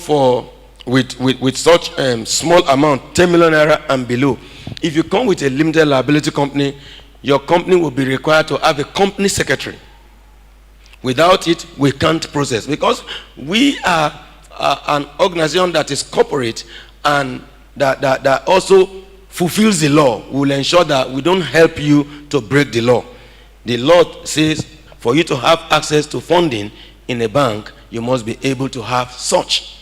with such small amount, 10 million naira and below, if you come with a limited liability company, your company will be required to have a company secretary. Without it, we can't process, because we are an organization that is corporate and that also fulfills the law. We will ensure that we don't help you to break the law. The law says for you to have access to funding in a bank, you must be able to have such.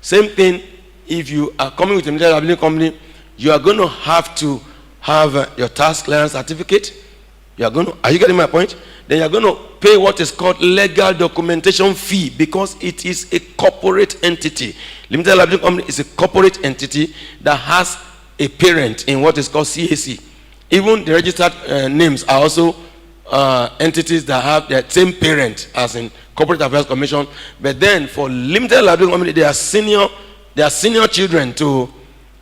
Same thing, if you are coming with a limited liability company, you are going to have to have your tax clearance certificate. Are you getting my point? Then you are going to pay what is called legal documentation fee, because it is a corporate entity. Limited liability company is a corporate entity that has a parent in what is called CAC. Even the registered names are also entities that have their same parent as in Corporate Affairs Commission. But then for limited liability company, they are senior children to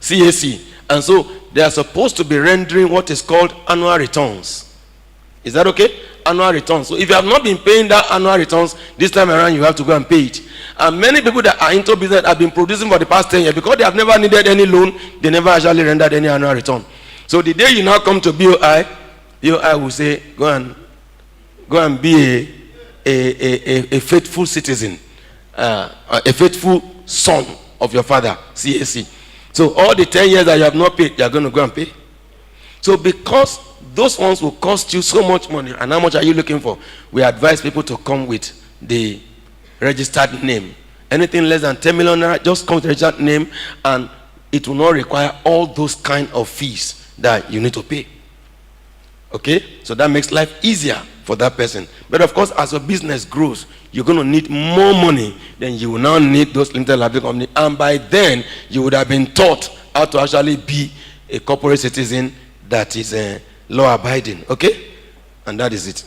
CAC. And so they are supposed to be rendering what is called annual returns. Is that okay? Annual returns. So if you have not been paying that annual returns, this time around you have to go and pay it. And many people that are into business have been producing for the past 10 years, because they have never needed any loan, they never actually rendered any annual return. So the day you now come to BOI will say, go go and be a faithful citizen, a faithful son of your father, CAC. So all the 10 years that you have not paid, you are going to go and pay. So because those ones will cost you so much money, and how much are you looking for? We advise people to come with the registered name. Anything less than 10 million naira, just come with the registered name, and it will not require all those kind of fees that you need to pay. Okay? So that makes life easier for that person. But of course, as your business grows, you're going to need more money than you will now need those limited liability company. And by then, you would have been taught how to actually be a corporate citizen that is law abiding. Okay? And that is it.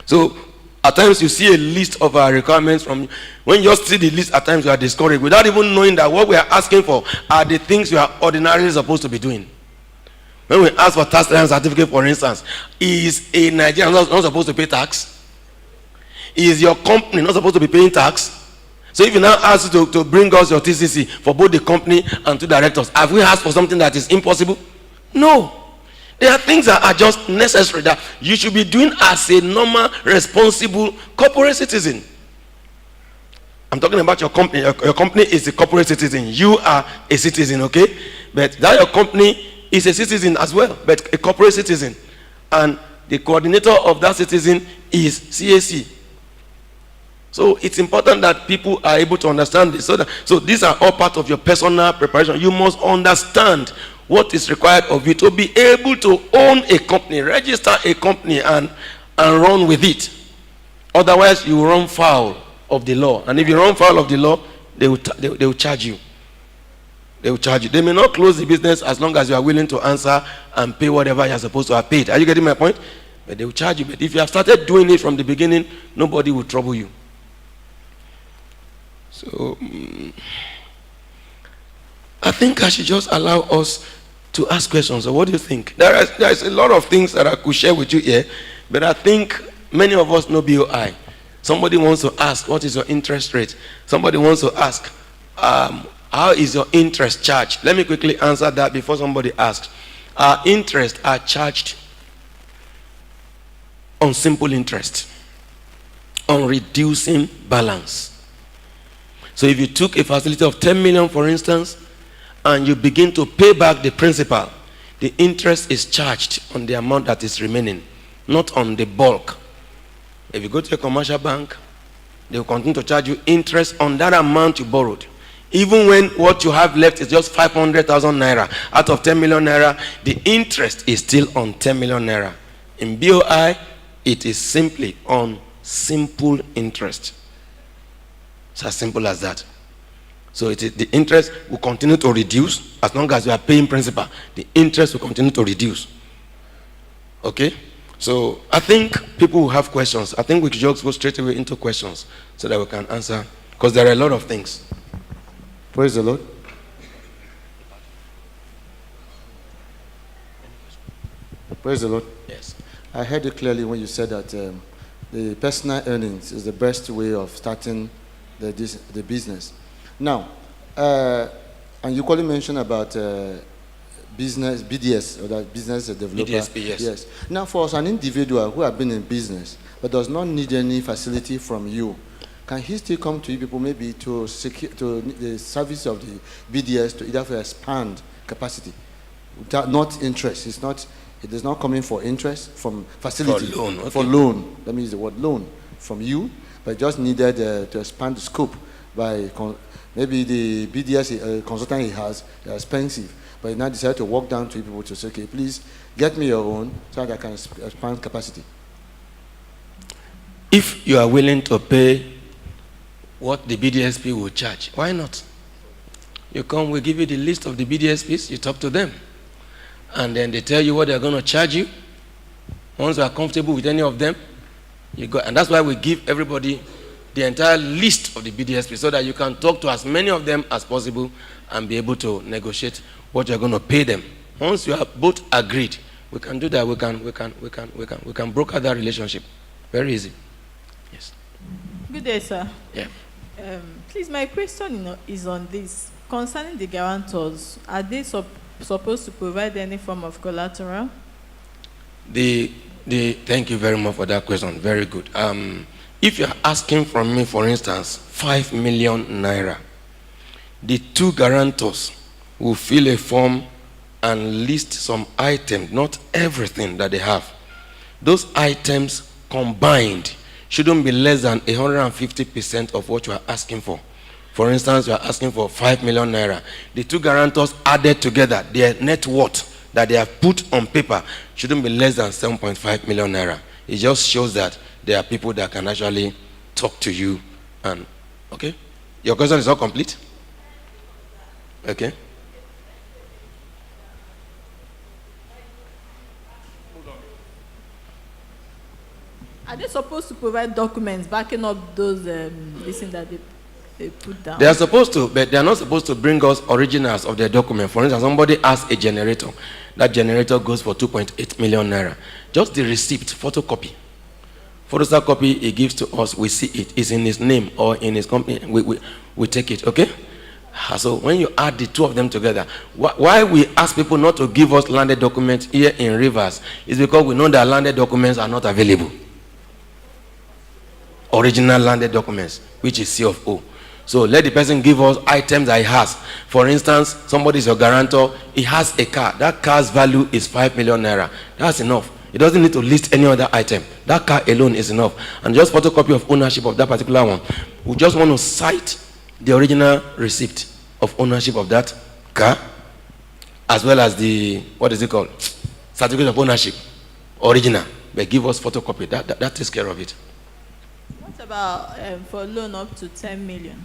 So at times you see a list of our requirements from, when you just see the list, at times you are discouraged without even knowing that what we are asking for are the things you are ordinarily supposed to be doing. When we ask for tax return certificate, for instance, is a Nigerian not supposed to pay tax? Is your company not supposed to be paying tax? So if you now ask you to bring us your TCC for both the company and 2 directors, have we asked for something that is impossible? No. There are things that are just necessary that you should be doing as a normal, responsible corporate citizen. I'm talking about your company. Your company is a corporate citizen. You are a citizen, okay? But that your company is a citizen as well, but a corporate citizen. And the coordinator of that citizen is CAC. So it's important that people are able to understand this. So these are all part of your personal preparation. You must understand what is required of you to be able to own a company, register a company, and run with it. Otherwise, you will run foul of the law. And if you run foul of the law, they will charge you. They will charge you. They may not close the business as long as you are willing to answer and pay whatever you are supposed to have paid. Are you getting my point? But they will charge you. But if you have started doing it from the beginning, nobody will trouble you. So, I think I should just allow us to ask questions. So what do you think? There is a lot of things that I could share with you here, but I think many of us know BOI. Somebody wants to ask, what is your interest rate? Somebody wants to ask, how is your interest charged? Let me quickly answer that before somebody asks. Our interests are charged on simple interest, on reducing balance. So if you took a facility of 10 million, for instance, and you begin to pay back the principal, the interest is charged on the amount that is remaining, not on the bulk. If you go to a commercial bank, they will continue to charge you interest on that amount you borrowed. Even when what you have left is just 500,000 naira out of 10 million naira, the interest is still on 10 million naira. In BOI, it is simply on simple interest. It's as simple as that. So the interest will continue to reduce as long as you are paying principal. The interest will continue to reduce. Okay? So I think people will have questions. I think we should just go straight away into questions so that we can answer, because there are a lot of things. Praise the Lord. Praise the Lord. Yes. I heard you clearly when you said that the personal earnings is the best way of starting the business. Now, and you clearly mentioned about business, BDS, or that business developer. BDSP, yes. Yes. Now, for us, an individual who have been in business but does not need any facility from you, can he still come to you people maybe to secure to the service of the BDS to either expand capacity, without not interest? It is not coming for interest from facility. For loan. Okay. For loan. Let me use the word loan from you, but just needed to expand the scope by maybe the BDS consultant he has, they're expensive, but he now decided to walk down to people to say, okay, please get me your own so that I can expand capacity. If you are willing to pay what the BDSP will charge, why not? You come, we give you the list of the BDSPs, you talk to them, and then they tell you what they're going to charge you. Once you are comfortable with any of them, you go, and that's why we give everybody the entire list of the BDSP so that you can talk to as many of them as possible and be able to negotiate what you're going to pay them. Once you are both agreed, we can do that. We can broker that relationship. Very easy. Yes. Good day, sir. Yeah. Please, my question is on this. Concerning the guarantors, are they supposed to provide any form of collateral? The Thank you very much for that question. Very good. If you're asking from me, for instance, 5 million naira, the two guarantors will fill a form and list some items, not everything that they have. Those items combined shouldn't be less than 150% of what you are asking for. For instance, you are asking for 5 million naira. The two guarantors added together, their net worth that they have put on paper shouldn't be less than 7.5 million naira. It just shows that there are people that can actually talk to you. And okay, your question is not complete. Okay. Are they supposed to provide documents backing up those listen that they put down? They are supposed to, but they are not supposed to bring us originals of their document. For instance, somebody has a generator. That generator goes for 2.8 million naira. Just the receipt, photocopy. Photocopy he gives to us, we see it. It's in his name or in his company. We take it, okay? So when you add the two of them together, why we ask people not to give us landed documents here in Rivers is because we know that landed documents are not available. Original landed documents, which is C of O. So let the person give us items that he has. For instance, somebody is your guarantor, he has a car. That car's value is 5 million naira. That's enough. He doesn't need to list any other item. That car alone is enough. And just photocopy of ownership of that particular one. We just want to cite the original receipt of ownership of that car, as well as the, what is it called? Certificate of ownership. Original. But give us photocopy. That takes care of it. What about for loan up to 10 million?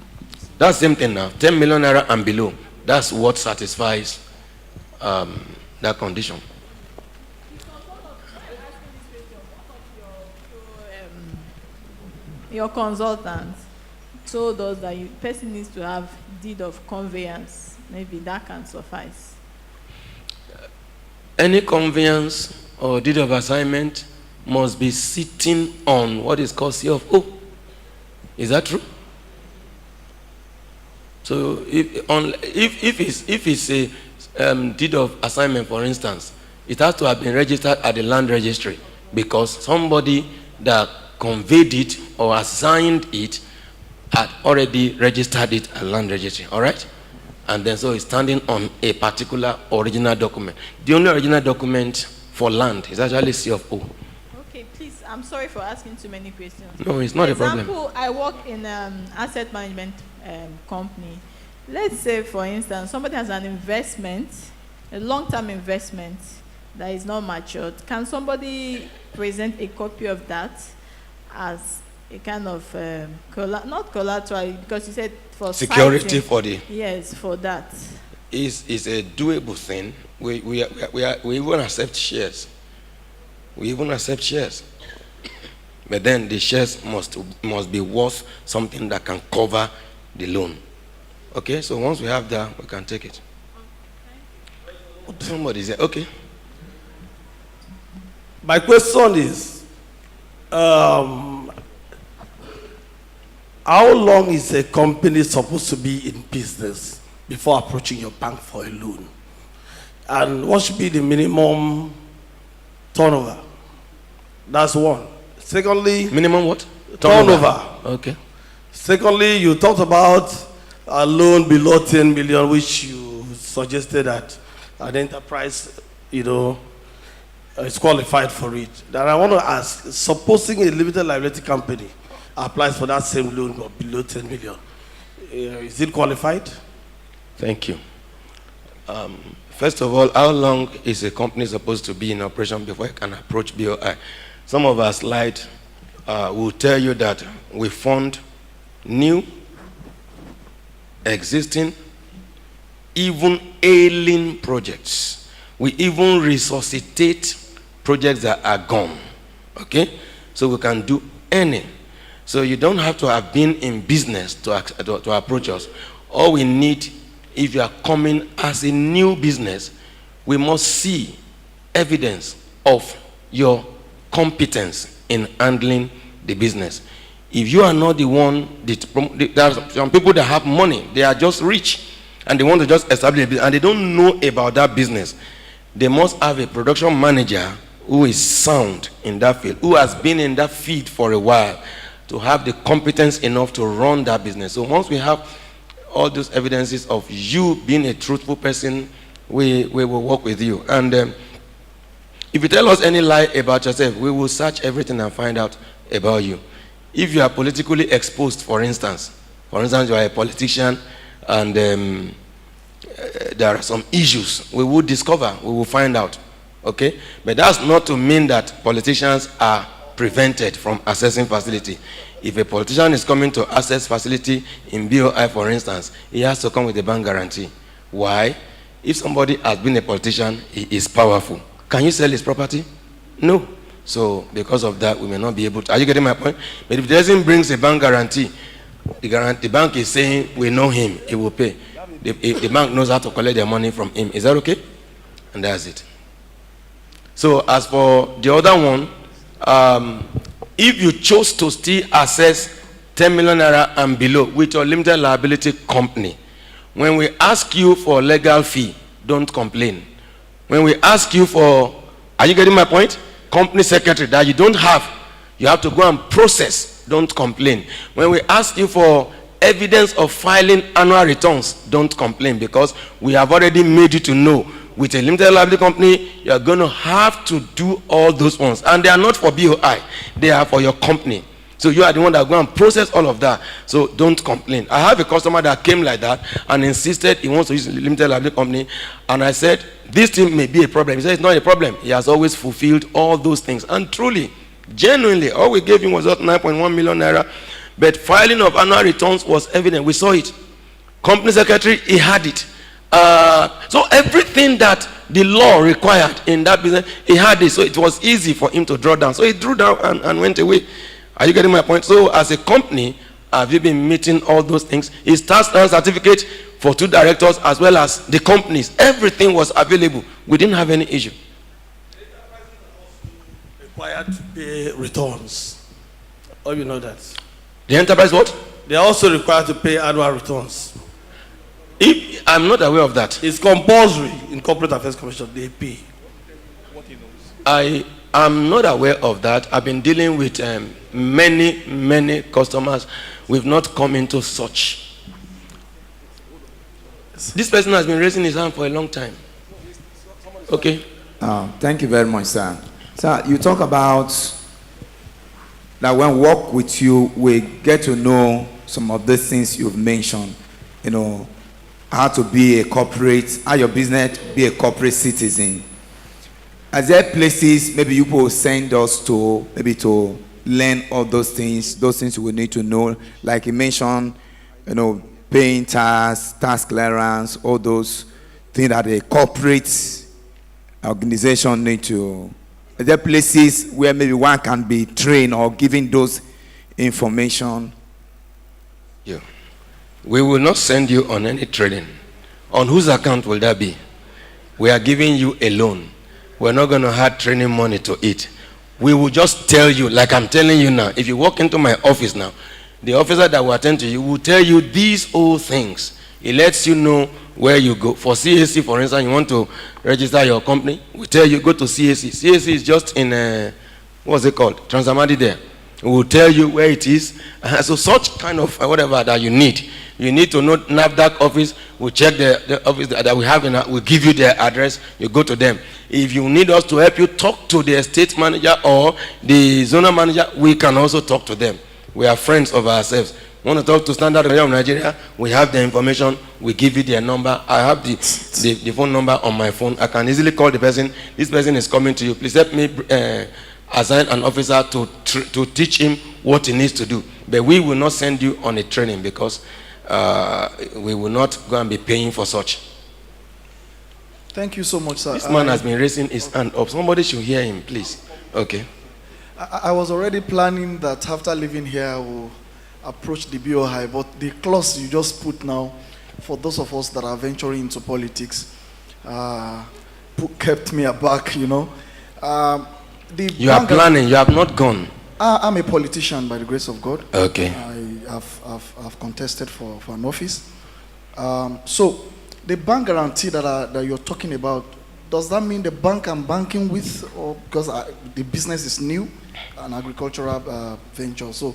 That's the same thing now. 10 million naira and below. That's what satisfies that condition. Your consultant told us that the person needs to have deed of conveyance. Maybe that can suffice. Any conveyance or deed of assignment must be sitting on what is called C of O. Is that true? So if it's a deed of assignment, for instance, it has to have been registered at the land registry because somebody that conveyed it or assigned it had already registered it at land registry. All right? And then so it's standing on a particular original document. The only original document for land is actually C of O. Okay, please, I'm sorry for asking too many questions. No, it's not a problem. For example, I work in an asset management company. Let's say, for instance, somebody has an investment, a long-term investment that is not matured. Can somebody present a copy of that as a kind of not collateral, because you said for security citing, for the, yes, for that is a doable thing. We even accept shares. We even accept shares, but then the shares must be worth something that can cover the loan. Okay, so once we have that, we can take it. Somebody said, okay. My question is, how long is a company supposed to be in business before approaching your bank for a loan? And what should be the minimum turnover? That's one. Secondly, Minimum what? turnover. Okay. Secondly, you talked about a loan below 10 million, which you suggested that an enterprise, is qualified for it. Then I want to ask, supposing a limited liability company applies for that same loan but below 10 million, is it qualified? Thank you. First of all, how long is a company supposed to be in operation before it can approach BOI? Some of our slides will tell you that we fund new, existing, even ailing projects. We even resuscitate projects that are gone. Okay? So we can do any. So you don't have to have been in business to approach us. All we need, if you are coming as a new business, we must see evidence of your competence in handling the business. If you are not the one, there are some people that have money, they are just rich, and they want to just establish a business, and they don't know about that business. They must have a production manager who is sound in that field, who has been in that field for a while, to have the competence enough to run that business. So once we have all those evidences of you being a truthful person, we will work with you. And if you tell us any lie about yourself, we will search everything and find out about you. If you are politically exposed, for instance, you are a politician and there are some issues, we will discover, we will find out. Okay? But that's not to mean that politicians are prevented from accessing facility. If a politician is coming to access facility in BOI, for instance, he has to come with a bank guarantee. Why? If somebody has been a politician, he is powerful. Can you sell his property? No. So because of that, we may not be able to. Are you getting my point? But if the person brings a bank guarantee, the bank is saying, we know him, he will pay. The bank knows how to collect their money from him. Is that okay? And that's it. So as for the other one, if you chose to still access 10 million naira and below with your limited liability company, when we ask you for legal fee, don't complain. When we ask you for, are you getting my point? Company secretary that you don't have, you have to go and process, don't complain. When we ask you for evidence of filing annual returns, don't complain, because we have already made you to know with a limited liability company, you are going to have to do all those ones. And they are not for BOI, they are for your company. So you are the one that go and process all of that. So don't complain. I have a customer that came like that and insisted he wants to use a limited liability company. And I said, this thing may be a problem. He said, it's not a problem. He has always fulfilled all those things. And truly, genuinely, all we gave him was just 9.1 million naira. But filing of annual returns was evident. We saw it. Company secretary, he had it. So everything that the law required in that business, he had it. So it was easy for him to draw down. So he drew down and went away. Are you getting my point? So as a company, have you been meeting all those things? His tax and certificate for 2 directors as well as the companies. Everything was available. We didn't have any issue. Required to pay returns. Oh, you know that. The enterprise what? They are also required to pay annual returns. If I'm not aware of that. It's compulsory in Corporate Affairs Commission. They pay. I am not aware of that. I've been dealing with many customers. We've not come into such. This person has been raising his hand for a long time. Okay. Thank you very much, sir. Sir, you talk about that when we work with you, we get to know some of the things you've mentioned. You know, how to be a corporate, how your business be a corporate citizen. Are there places maybe you will send us to, maybe to learn all those things we need to know, like you mentioned, you know, paying tax clearance, all those things that a corporate organization need to. Are there places where maybe one can be trained or given those information? Yeah. We will not send you on any training. On whose account will that be? We are giving you a loan. We're not going to have training money to it. We will just tell you, like I'm telling you now, if you walk into my office now, the officer that will attend to you will tell you these old things. It lets you know where you go. For CAC, for instance, you want to register your company, we tell you go to CAC. CAC is just in, what's it called? Transamadi there. We will tell you where it is. So such kind of whatever that you need. You need to know NAFDAC office. We'll check the office that we have we'll give you their address. You go to them. If you need us to help you talk to the estate manager or the zonal manager, we can also talk to them. We are friends of ourselves. Want to talk to Standard Oil of Nigeria? We have the information. We give you their number. I have the phone number on my phone. I can easily call the person. This person is coming to you. Please help me assign an officer to teach him what he needs to do. But we will not send you on a training because we will not go and be paying for such. Thank you so much, sir. This man has been raising his hand up. Somebody should hear him, please. Okay. I was already planning that after leaving here, I will approach the BOI, but the clause you just put now, for those of us that are venturing into politics, kept me aback, you know. You are planning, you have not gone. I'm a politician by the grace of God. Okay. I have contested for an office. So the bank guarantee that you're talking about, does that mean the bank I'm banking with, or because the business is new, an agricultural venture? So,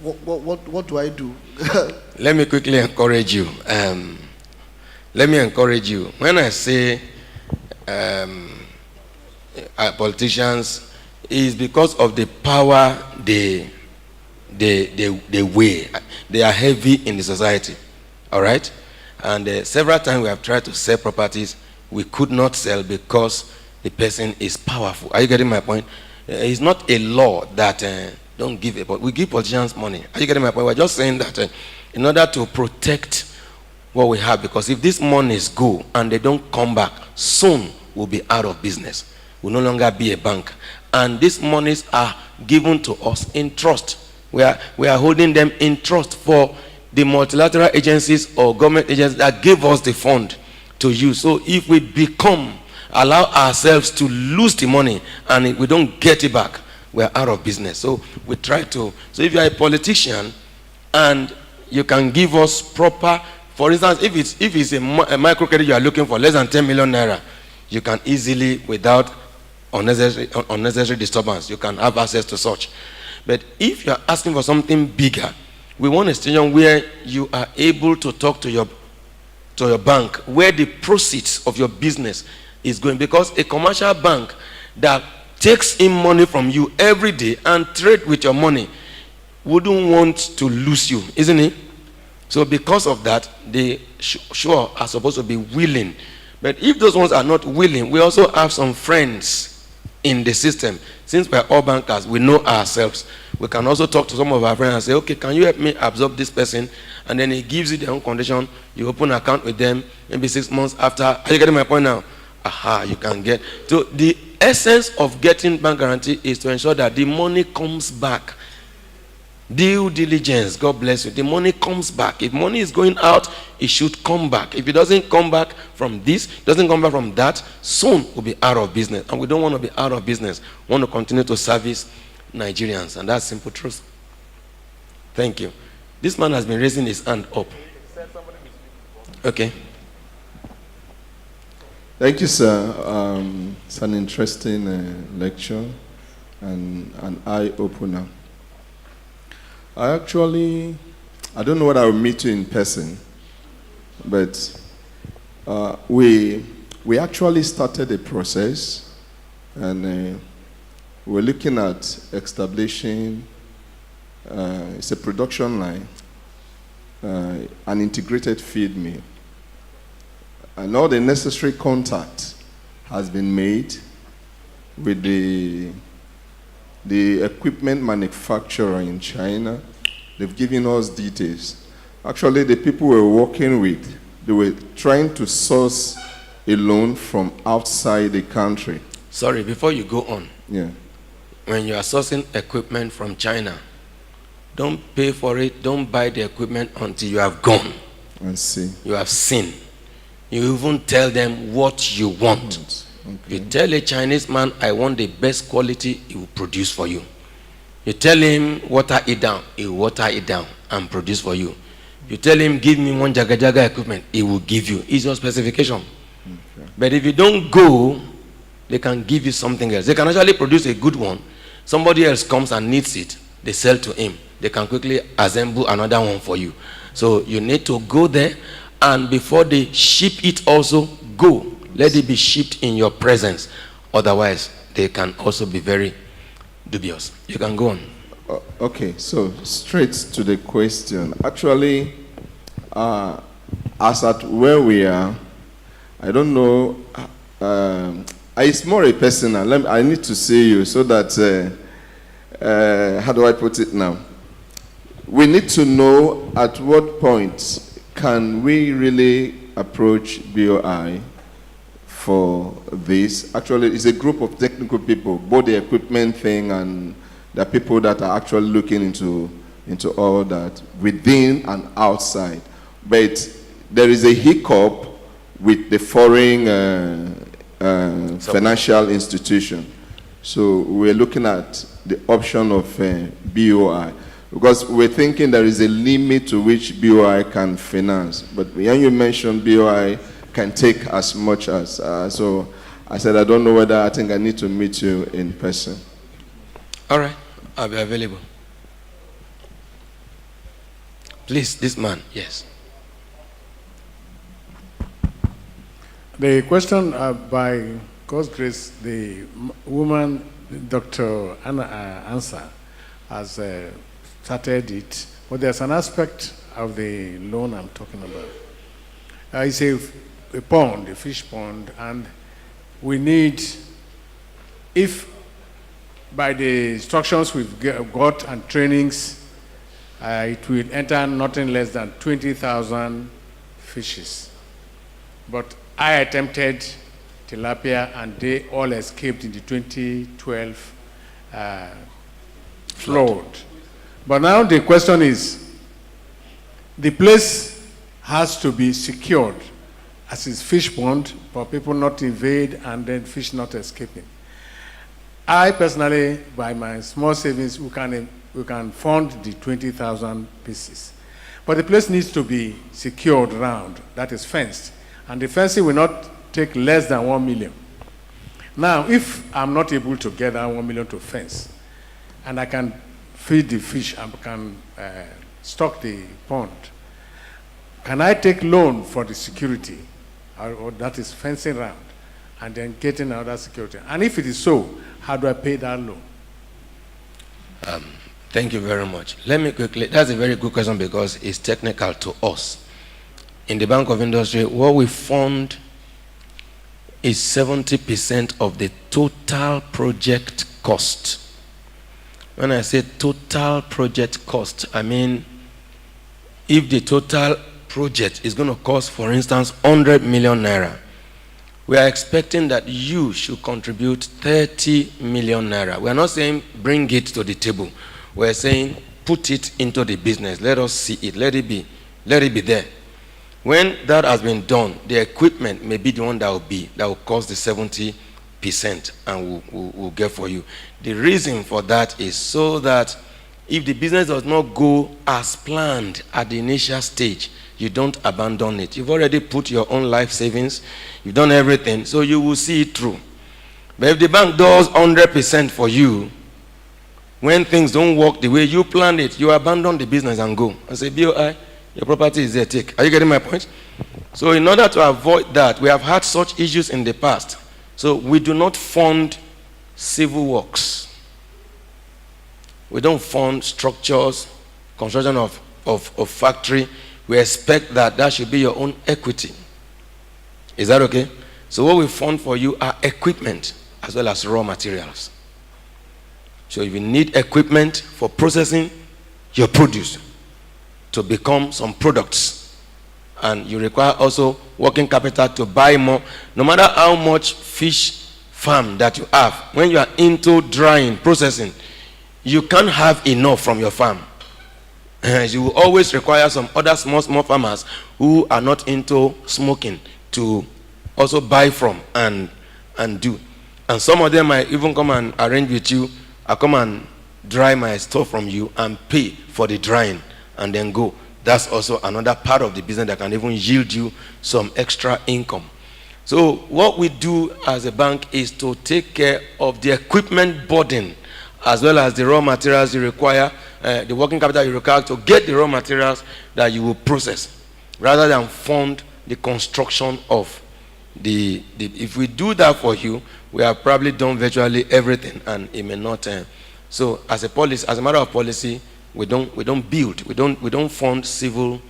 what do I do? Let me quickly encourage you. Let me encourage you. When I say politicians, is because of the power they weigh. They are heavy in the society. All right? And several times we have tried to sell properties, we could not sell because the person is powerful. Are you getting my point? It's not a law that don't give but we give politicians money. Are you getting my point? We're just saying that in order to protect what we have, because if these monies go and they don't come back, soon we'll be out of business. We'll no longer be a bank. And these monies are given to us in trust. We are holding them in trust for the multilateral agencies or government agencies that give us the fund to use. So if we allow ourselves to lose the money and if we don't get it back, we're out of business. So we try to. So if you're a politician and you can give us proper, for instance, if it's a microcredit you are looking for less than 10 million naira, you can easily, without unnecessary disturbance, you can have access to such. But if you are asking for something bigger, we want a situation where you are able to talk to your bank where the proceeds of your business is going, because a commercial bank that takes in money from you every day and trade with your money wouldn't want to lose you, isn't it? So because of that, they sure are supposed to be willing. But if those ones are not willing, we also have some friends in the system. Since we're all bankers, we know ourselves. We can also talk to some of our friends and say, okay, can you help me absorb this person? And then he gives you their own condition. You open an account with them, maybe 6 months after. Are you getting my point now? Aha, you can get. So the essence of getting bank guarantee is to ensure that the money comes back. Due diligence, God bless you. The money comes back. If money is going out, it should come back. If it doesn't come back from this, doesn't come back from that, soon we'll be out of business. And we don't want to be out of business. We want to continue to service Nigerians. And that's simple truth. Thank you. This man has been raising his hand up. Okay. Thank you, sir. It's an interesting lecture and an eye-opener. I don't know whether I'll meet you in person, but we actually started a process, and we're looking at establishing, it's a production line, an integrated feed mill. And all the necessary contact has been made with the equipment manufacturer in China. They've given us details. Actually, the people we're working with, they were trying to source a loan from outside the country. Sorry, before you go on. Yeah. When you are sourcing equipment from China, don't pay for it, don't buy the equipment until you have gone. I see. You have seen. You even tell them what you want. Okay. You tell a Chinese man, I want the best quality, he will produce for you. You tell him, water it down, he will water it down and produce for you. You tell him, give me one jaga equipment, he will give you. It's your specification. Okay. But if you don't go, they can give you something else. They can actually produce a good one. Somebody else comes and needs it, they sell to him. They can quickly assemble another one for you. So you need to go there, and before they ship it also, go. Let it be shipped in your presence. Otherwise, they can also be very dubious. You can go on. Okay, so straight to the question. Actually, as at where we are, I don't know. It's more a personal. I need to say you so that, how do I put it now? We need to know at what point can we really approach BOI for this. Actually, it's a group of technical people, both the equipment thing and the people that are actually looking into all that, within and outside. But there is a hiccup with the foreign financial institution. So we're looking at the option of BOI, because we're thinking there is a limit to which BOI can finance. But when you mentioned BOI can take as much as, so I said, I don't know whether I think I need to meet you in person. All right, I'll be available. Please, this man, yes. The question by God's grace, the woman, Dr. Anna Answer, has started it, but there's an aspect of the loan I'm talking about. It's a pond, a fish pond, and we need, if by the instructions we've got and trainings, it will enter nothing less than 20,000 fishes. But I attempted tilapia and they all escaped in the 2012 flood. But now the question is, the place has to be secured as is fish pond for people not to invade and then fish not escaping. I personally, by my small savings, we can fund the 20,000 pieces. But the place needs to be secured round, that is fenced. And the fencing will not take less than 1 million. Now, if I'm not able to get that 1 million to fence, and I can feed the fish and can stock the pond, can I take loan for the security, or that is fencing round, and then getting another security? And if it is so, how do I pay that loan? Thank you very much. Let me quickly, that's a very good question because it's technical to us. In the Bank of Industry, what we fund is 70% of the total project cost. When I say total project cost, I mean if the total project is going to cost, for instance, 100 million naira, we are expecting that you should contribute 30 million naira. We are not saying bring it to the table. We are saying put it into the business. Let us see it. Let it be there. When that has been done, the equipment may be the one that will cost the 70% and we'll get for you. The reason for that is so that if the business does not go as planned at the initial stage, you don't abandon it. You've already put your own life savings, you've done everything, so you will see it through. But if the bank does 100% for you, when things don't work the way you planned it, you abandon the business and go. I say, BOI, your property is there, take. Are you getting my point? So in order to avoid that, we have had such issues in the past. So we do not fund civil works. We don't fund structures, construction of factory. We expect that should be your own equity. Is that okay? So what we fund for you are equipment as well as raw materials. So if you need equipment for processing your produce to become some products, and you require also working capital to buy more, no matter how much fish farm that you have, when you are into drying, processing, you can't have enough from your farm. You will always require some other small farmers who are not into smoking to also buy from and do. And some of them might even come and arrange with you. I come and dry my stuff from you and pay for the drying and then go. That's also another part of the business that can even yield you some extra income. So what we do as a bank is to take care of the equipment burden as well as the raw materials you require, the working capital you require to get the raw materials that you will process, rather than fund the construction of the if we do that for you, we have probably done virtually everything, and it may not. So as a policy, as a matter of policy, we don't build, we don't fund civil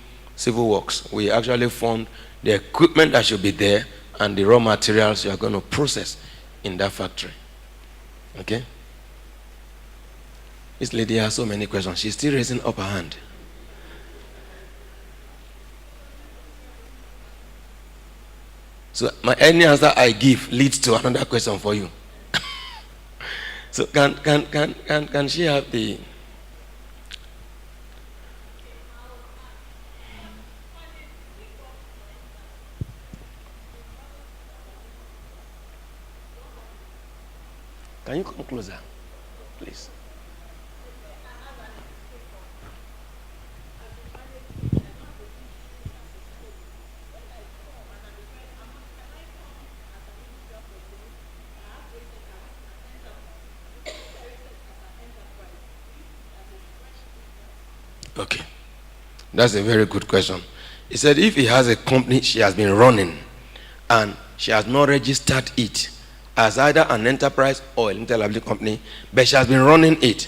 works. We actually fund the equipment that should be there and the raw materials you are going to process in that factory. Okay. This lady has so many questions. She's still raising up her hand. So any answer I give leads to another question for you. So can she have the? Can you come closer, please? Okay. That's a very good question. He said if he has a company she has been running and she has not registered it as either an enterprise or a limited liability company, but she has been running it.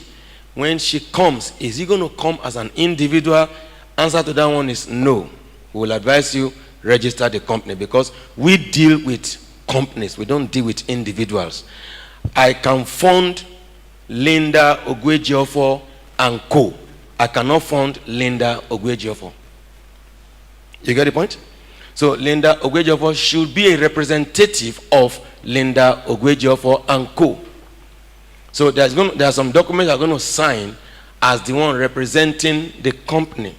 When she comes, is he going to come as an individual? Answer to that one is no. We will advise you register the company because we deal with companies. We don't deal with individuals. I can fund Linda Ogwejiofo and Co. I cannot fund Linda Ogwejiofo. You get the point? So Linda Ogwejiofo should be a representative of Linda Ogwejiofo and Co. So there are some documents I'm going to sign as the one representing the company.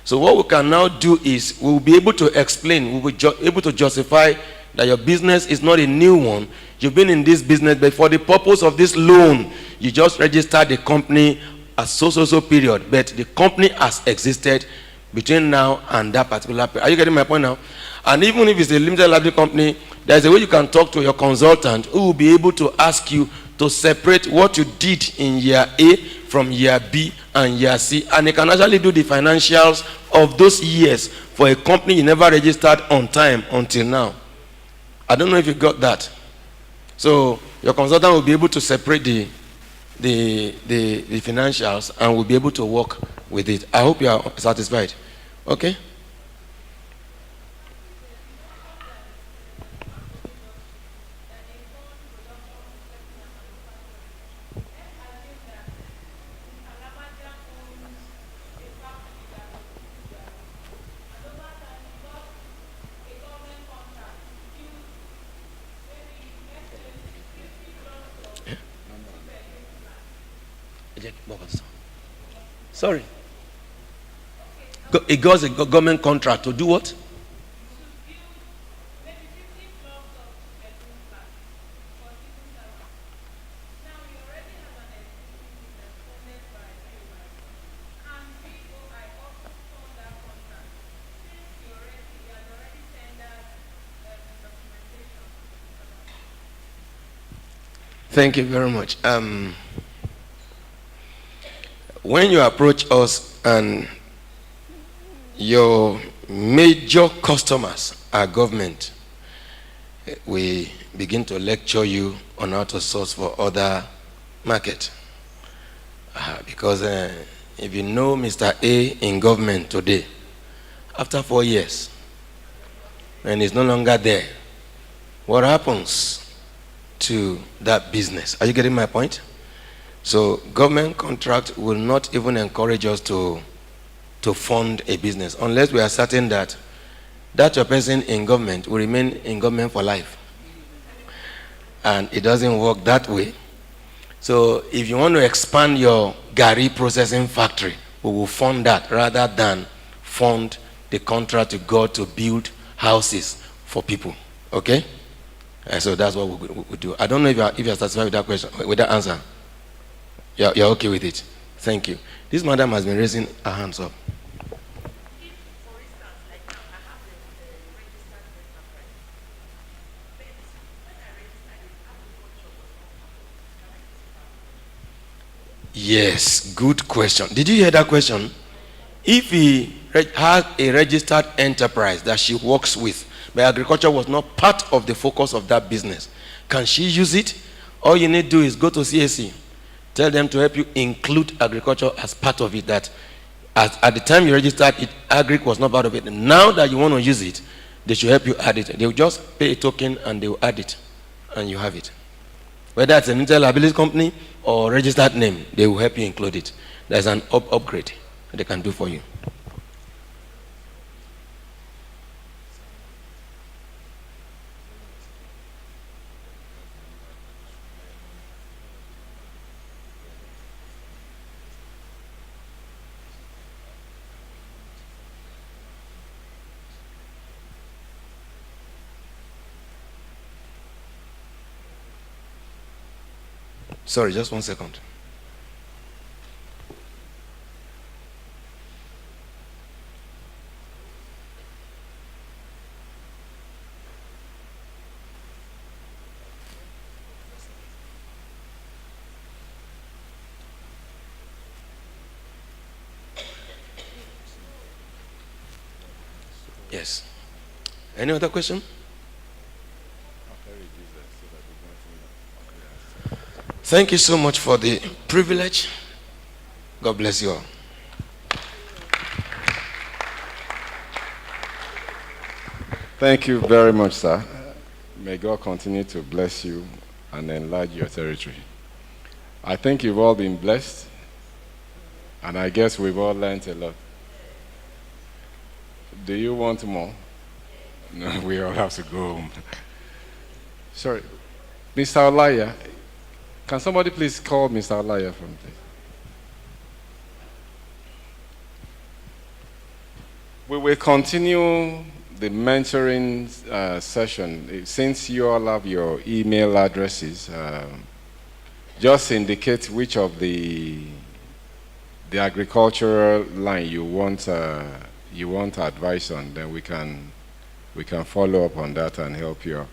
So what we can now do is we'll be able to explain, we'll be able to justify that your business is not a new one. You've been in this business, but for the purpose of this loan, you just registered the company as so period. But the company has existed between now and that particular period. Are you getting my point now? And even if it's a limited liability company, there's a way you can talk to your consultant who will be able to ask you to separate what you did in year A from year B and year C, and they can actually do the financials of those years for a company you never registered on time until now. I don't know if you got that. So your consultant will be able to separate the financials and will be able to work with it. I hope you are satisfied. Okay? Sorry. It got a government contract to do what? Thank you very much. When you approach us and your major customers are government, we begin to lecture you on how to source for other market. Because if you know Mr. A in government today, after 4 years, and he's no longer there, what happens to that business? Are you getting my point? So government contract will not even encourage us to fund a business unless we are certain that your person in government will remain in government for life. And it doesn't work that way. So if you want to expand your Gary processing factory, we will fund that rather than fund the contract to go to build houses for people. Okay? So that's what we do. I don't know if you're satisfied with that question, with that answer. You're okay with it? Thank you. This madam has been raising her hands up. Yes, good question. Did you hear that question? If he has a registered enterprise that she works with, but agriculture was not part of the focus of that business, can she use it? All you need to do is go to CAC. Tell them to help you include agriculture as part of it. That at the time you registered it, agric was not part of it. Now that you want to use it, they should help you add it. They will just pay a token and they will add it, and you have it. Whether it's an limited liability company or registered name, they will help you include it. There's an upgrade they can do for you. Sorry, just 1 second. Yes. Any other question? Thank you so much for the privilege. God bless you all. Thank you very much, sir. May God continue to bless you and enlarge your territory. I think you've all been blessed, and I guess we've all learned a lot. Do you want more? No, we all have to go home. Sorry. Mr. Olaya, can somebody please call Mr. Olaya from there? We will continue the mentoring session. Since you all have your email addresses, just indicate which of the agricultural line you want advice on, then we can follow up on that and help you out.